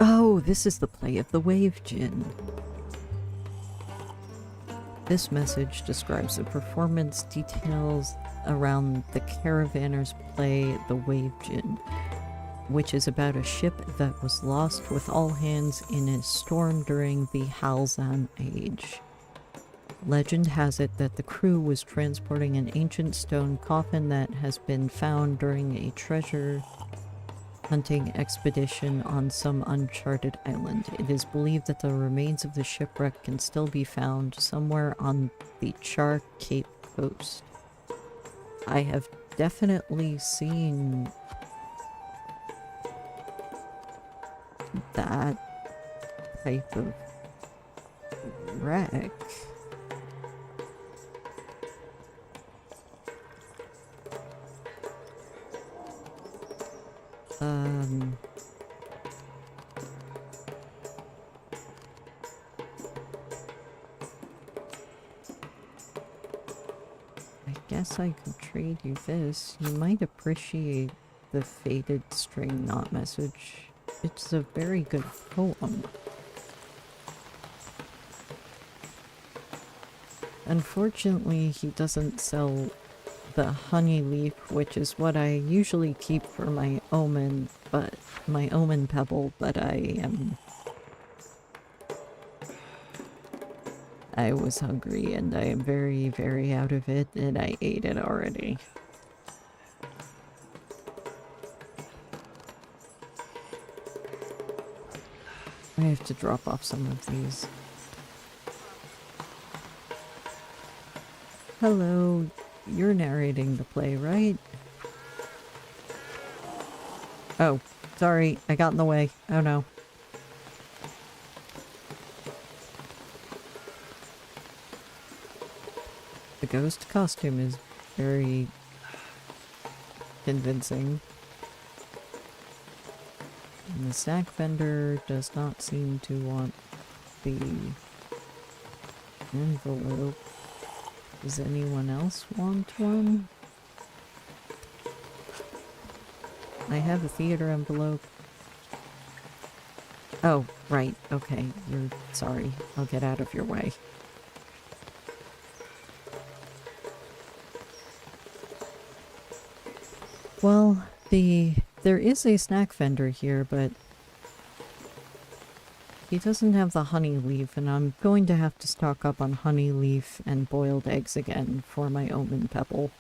Oh, this is the play of the wave gin. This message describes the performance details around the Caravanner's play The Wave Gin, which is about a ship that was lost with all hands in a storm during the Halzan Age. Legend has it that the crew was transporting an ancient stone coffin that has been found during a treasure hunting expedition on some uncharted island. It is believed that the remains of the shipwreck can still be found somewhere on the Char Cape coast. I have definitely seen that type of wreck. I guess I could trade you this. You might appreciate the faded string knot message. It's a very good poem. Unfortunately, he doesn't sell the honey leaf, which is what I usually keep for my omen, but my omen pebble, but I was hungry and I am very, very out of it and I ate it already. I have to drop off some of these. Hello, you're narrating the play, right? Oh, sorry, I got in the way. Oh no. The ghost costume is very convincing. And the snack vendor does not seem to want the envelope. Does anyone else want one? I have a theater envelope. Oh, right. Okay. You're sorry. I'll get out of your way. Well, there is a snack vendor here, but he doesn't have the honey leaf, and I'm going to have to stock up on honey leaf and boiled eggs again for my omen pebble.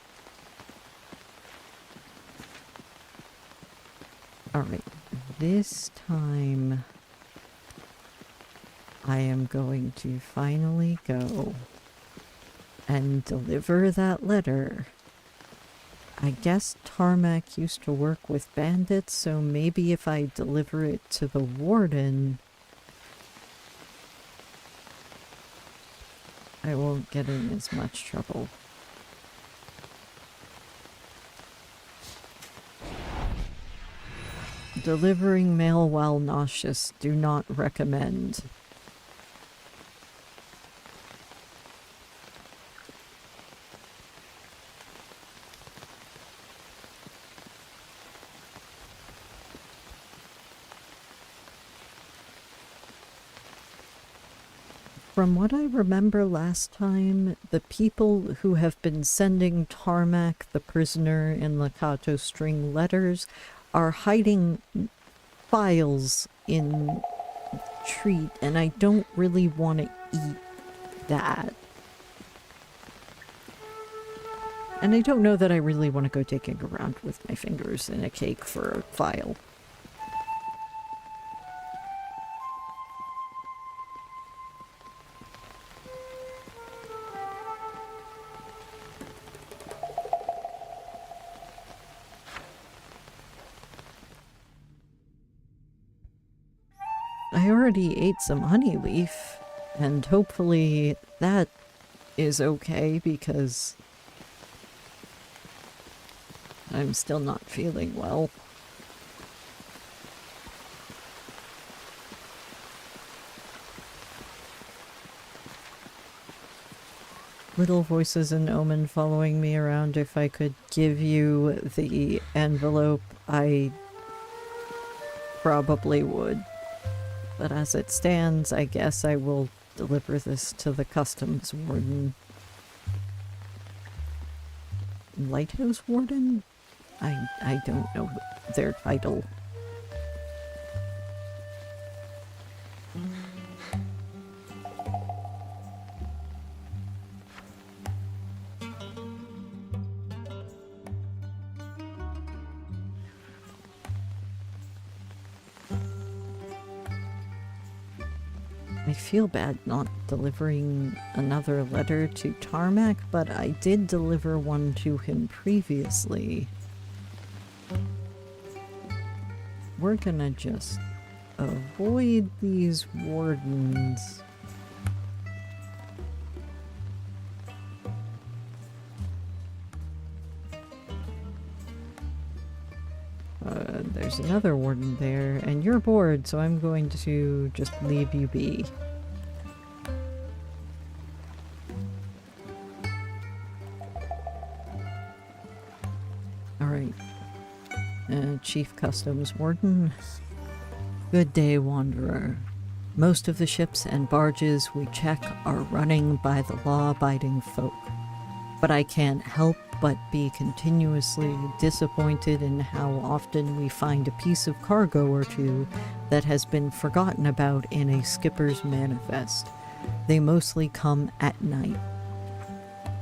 Alright, this time I am going to finally go and deliver that letter. I guess Tarmac used to work with bandits, so maybe if I deliver it to the warden, I won't get in as much trouble. Delivering mail while nauseous, do not recommend. From what I remember last time, the people who have been sending Tarmac, the prisoner in Lakato string letters, are hiding files in treat, and I don't really want to eat that. And I don't know that I really want to go digging around with my fingers in a cake for a file. I already ate some honey leaf, and hopefully that is okay because I'm still not feeling well. Little voices and omen following me around. If I could give you the envelope, I probably would. But as it stands, I guess I will deliver this to the customs warden. Lighthouse warden? I don't know their title. I feel bad not delivering another letter to Tarmac, but I did deliver one to him previously. We're gonna just avoid these wardens. There's another warden there, and you're bored, so I'm going to just leave you be. Alright. Chief Customs Warden. Good day, Wanderer. Most of the ships and barges we check are running by the law-abiding folk. But I can't help but be continuously disappointed in how often we find a piece of cargo or two that has been forgotten about in a skipper's manifest. They mostly come at night.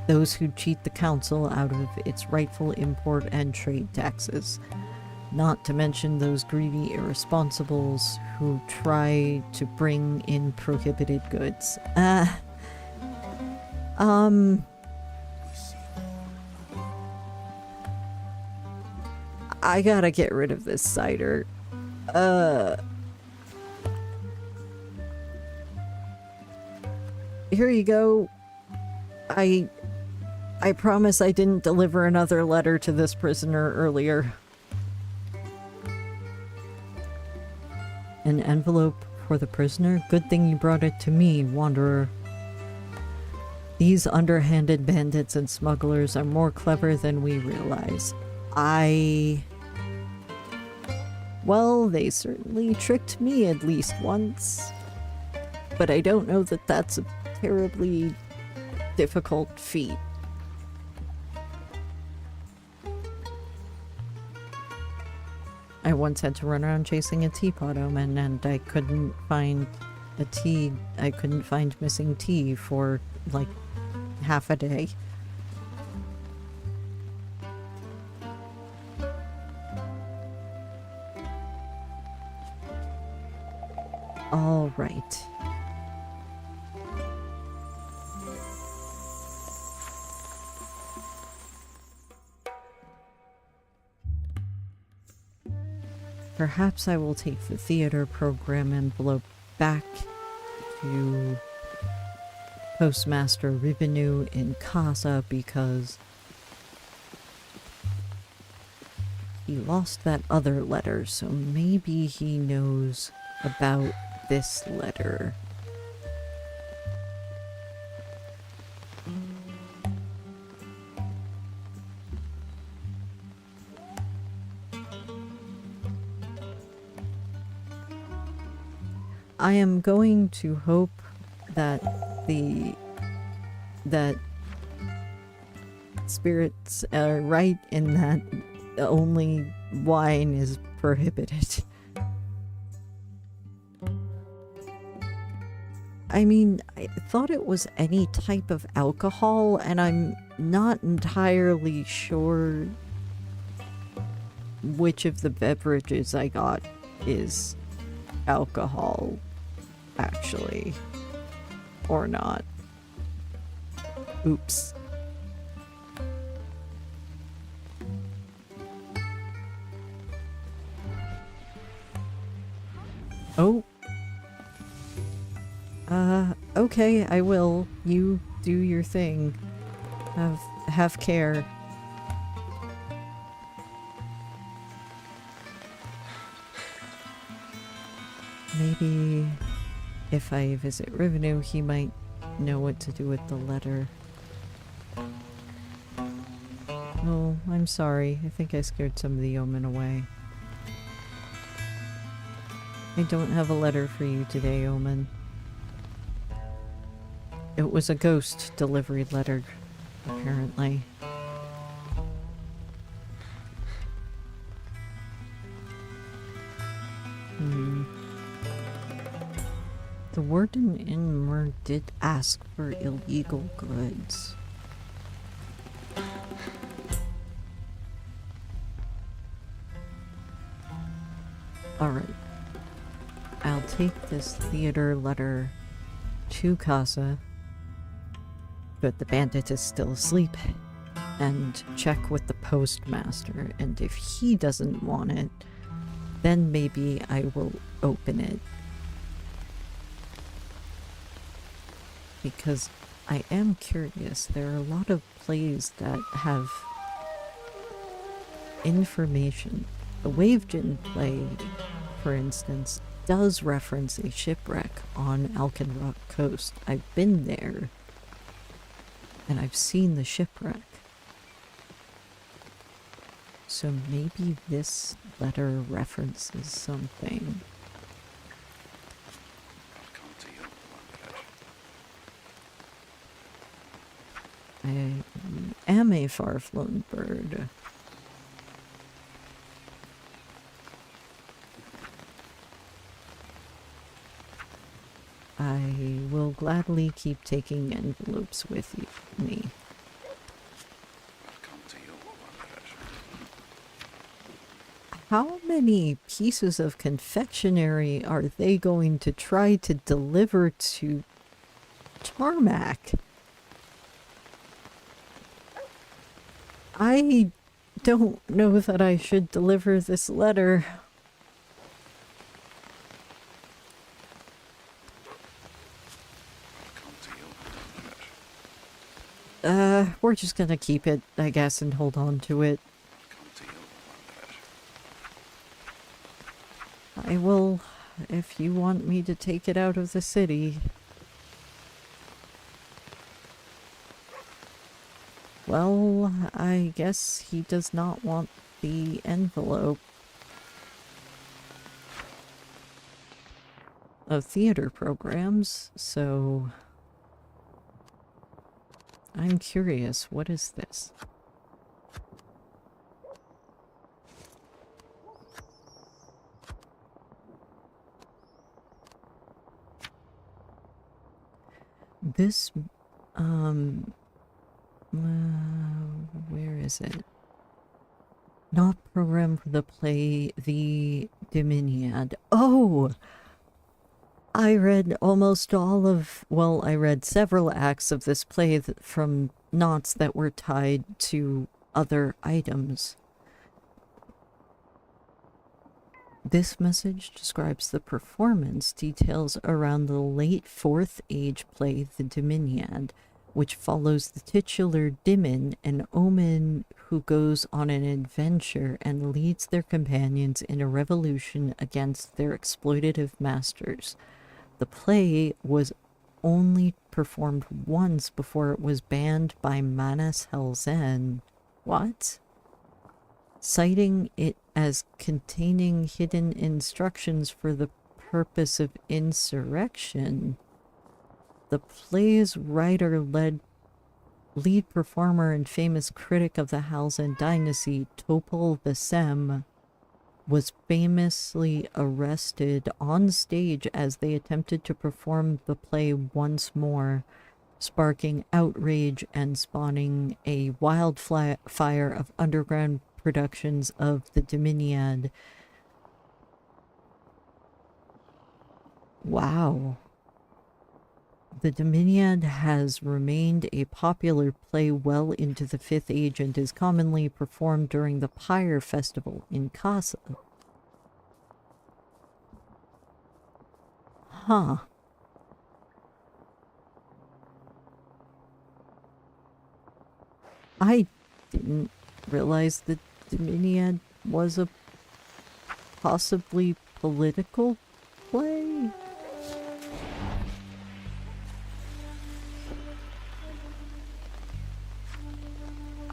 Those who cheat the council out of its rightful import and trade taxes. Not to mention those greedy irresponsibles who try to bring in prohibited goods. I gotta get rid of this cider. Here you go. I promise I didn't deliver another letter to this prisoner earlier. An envelope for the prisoner? Good thing you brought it to me, Wanderer. These underhanded bandits and smugglers are more clever than we realize. Well, they certainly tricked me at least once. But I don't know that that's a terribly difficult feat. I once had to run around chasing a teapot omen, and I couldn't find I couldn't find missing tea for like half a day. All right. Perhaps I will take the theater program envelope back to Postmaster Rivenu in Kasa because he lost that other letter, so maybe he knows about this letter. I am going to hope that that spirits are right in that only wine is prohibited. I mean, I thought it was any type of alcohol, and I'm not entirely sure which of the beverages I got is alcohol, actually, or not. Oops. Oh. Okay, I will. You do your thing. Have care. Maybe if I visit Rivenu, he might know what to do with the letter. Oh, I'm sorry. I think I scared some of the omen away. I don't have a letter for you today, Omen. It was a ghost delivery letter, apparently. The warden in Mur did ask for illegal goods. Alright. I'll take this theater letter to Kasa, but the bandit is still asleep, and check with the postmaster, and if he doesn't want it, then maybe I will open it. Because I am curious, there are a lot of plays that have information. The Wavegin play, for instance, does reference a shipwreck on Alkenrock Coast. I've been there, and I've seen the shipwreck. So maybe this letter references something. I am a far-flown bird. I will gladly keep taking envelopes with me. How many pieces of confectionery are they going to try to deliver to Tarmac? I don't know that I should deliver this letter. We're just gonna keep it, I guess, and hold on to it. I will, if you want me to take it out of the city. Well, I guess he does not want the envelope of theater programs, so I'm curious, what is this? This, where is it? Not programmed for the play The Dominiad. Oh! I read almost all of, well, I read several acts of this play from knots that were tied to other items. This message describes the performance details around the late 4th Age play The Dominiad, which follows the titular Dimin, an omen who goes on an adventure and leads their companions in a revolution against their exploitative masters. The play was only performed once before it was banned by Manas Helzen. What? Citing it as containing hidden instructions for the purpose of insurrection. The play's lead performer and famous critic of the Halzen dynasty, Topol Vesem, was famously arrested on stage as they attempted to perform the play once more, sparking outrage and spawning a wildfire of underground productions of the Dominiad. Wow. The Dominiad has remained a popular play well into the 5th Age and is commonly performed during the Pyre Festival in Kasa. Huh. I didn't realize that Dominiad was a possibly political play.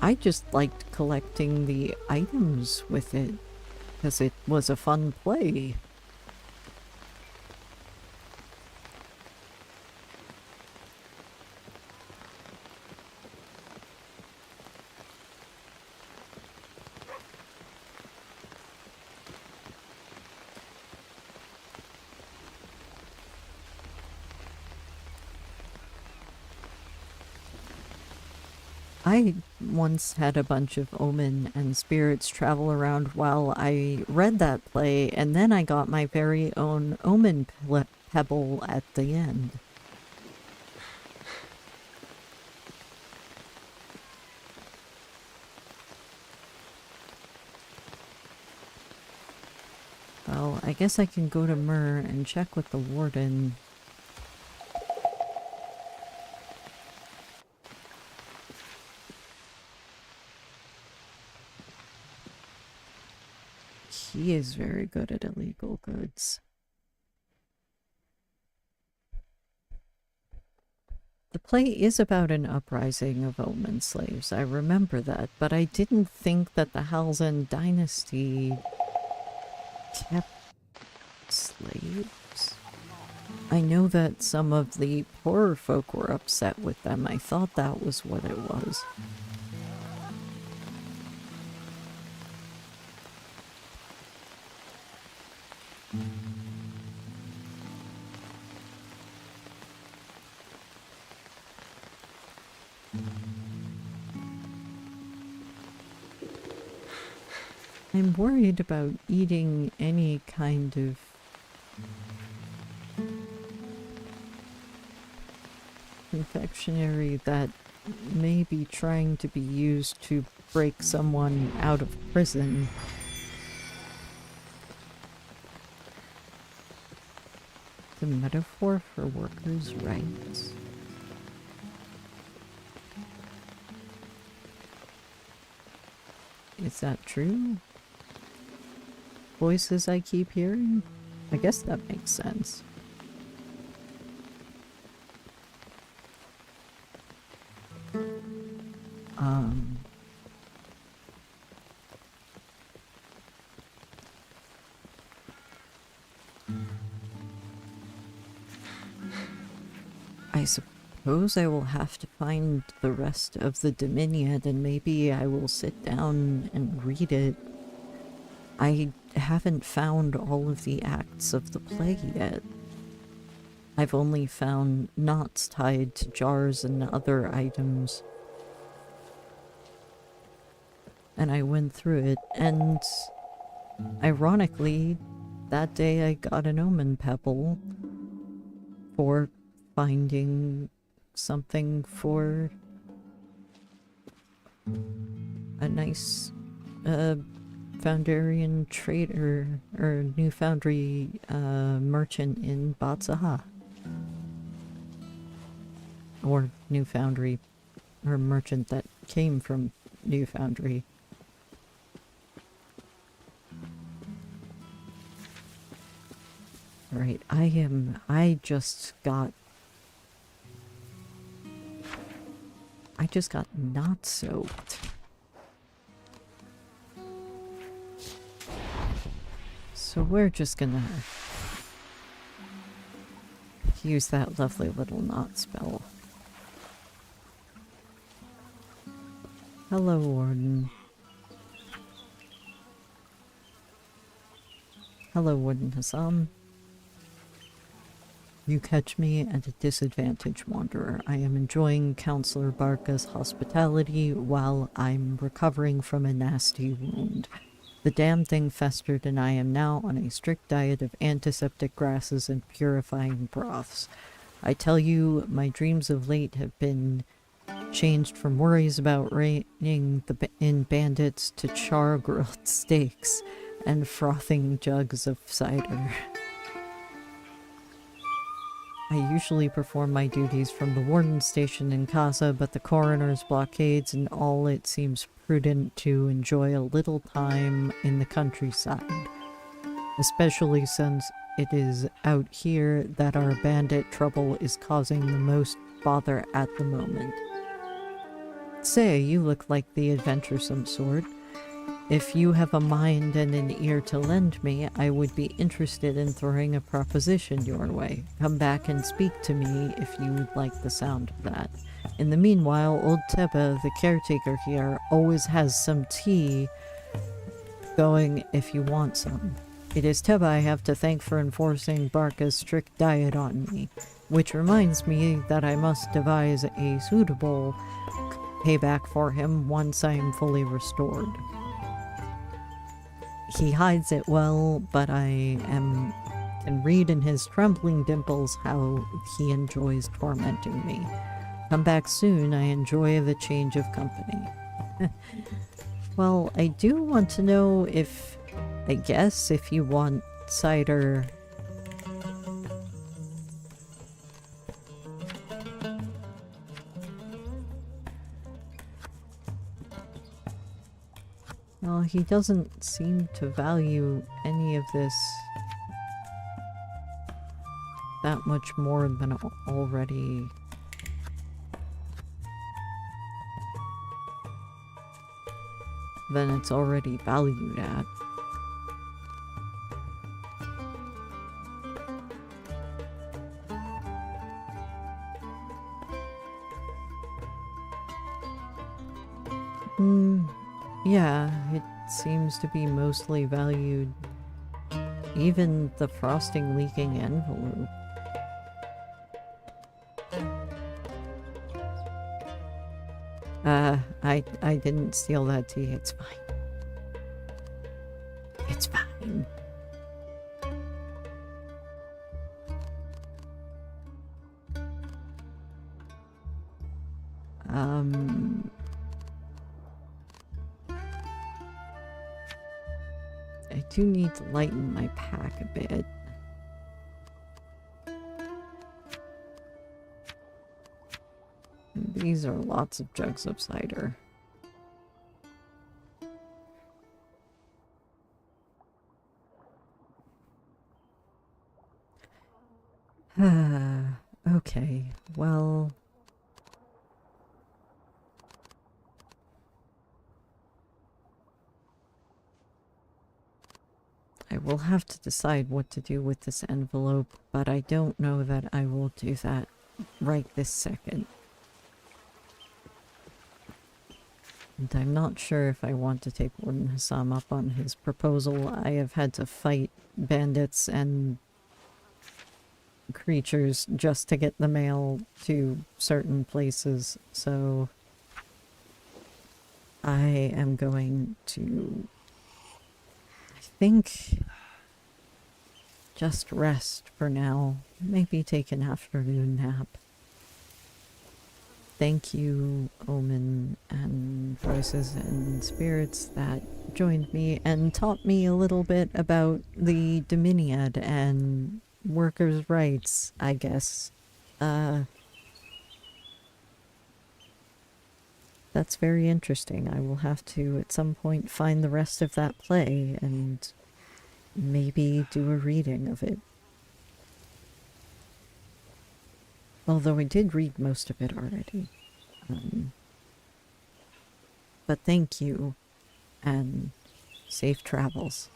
I just liked collecting the items with it, because it was a fun play. I once had a bunch of omen and spirits travel around while I read that play, and then I got my very own omen pebble at the end. Well, I guess I can go to Myrrh and check with the warden. He is very good at illegal goods. The play is about an uprising of omen slaves, I remember that, but I didn't think that the Halzen dynasty kept slaves. I know that some of the poorer folk were upset with them. I thought that was what it was. I'm worried about eating any kind of confectionery that may be trying to be used to break someone out of prison. The metaphor for workers' rights. Is that true? Voices I keep hearing? I guess that makes sense. I suppose I will have to find the rest of the Dominion and maybe I will sit down and read it. I haven't found all of the acts of the play yet. I've only found knots tied to jars and other items. And I went through it, and ironically, that day I got an omen pebble for finding something for a nice Foundarian trader or New Foundry merchant in Batsaha. Or New Foundry, or merchant that came from New Foundry. Right, I just got not soaked. So we're just gonna use that lovely little knot spell. Hello, Warden. Hello, Warden Hassam. You catch me at a disadvantage, Wanderer. I am enjoying Counselor Barca's hospitality while I'm recovering from a nasty wound. The damn thing festered and I am now on a strict diet of antiseptic grasses and purifying broths. I tell you, my dreams of late have been changed from worries about reining in bandits to char-grilled steaks and frothing jugs of cider. I usually perform my duties from the warden station in Kasa, but the coroner's blockades and all, it seems prudent to enjoy a little time in the countryside, especially since it is out here that our bandit trouble is causing the most bother at the moment. Say, you look like the adventuresome sort. If you have a mind and an ear to lend me, I would be interested in throwing a proposition your way. Come back and speak to me if you would like the sound of that. In the meanwhile, old Teba, the caretaker here, always has some tea going if you want some. It is Teba I have to thank for enforcing Barca's strict diet on me, which reminds me that I must devise a suitable payback for him once I am fully restored. He hides it well, but I can read in his trembling dimples how he enjoys tormenting me. Come back soon, I enjoy the change of company. Well, I do want to know if, I guess, if you want cider. Well, he doesn't seem to value any of this that much more than already. Than it's already valued at. Yeah, it seems to be mostly valued. Even the frosting leaking envelope. I didn't steal that tea, it's fine. something. I do need to lighten my pack a bit. And these are lots of jugs of cider. Okay, well... I will have to decide what to do with this envelope, but I don't know that I will do that right this second. And I'm not sure if I want to take Warden Hassam up on his proposal. I have had to fight bandits and creatures just to get the mail to certain places, so I am going to, I think, just rest for now. Maybe take an afternoon nap. Thank you, Omen and Voices and Spirits that joined me and taught me a little bit about the Dominiad and workers' rights, I guess. That's very interesting. I will have to, at some point, find the rest of that play and maybe do a reading of it. Although I did read most of it already. But thank you, and safe travels.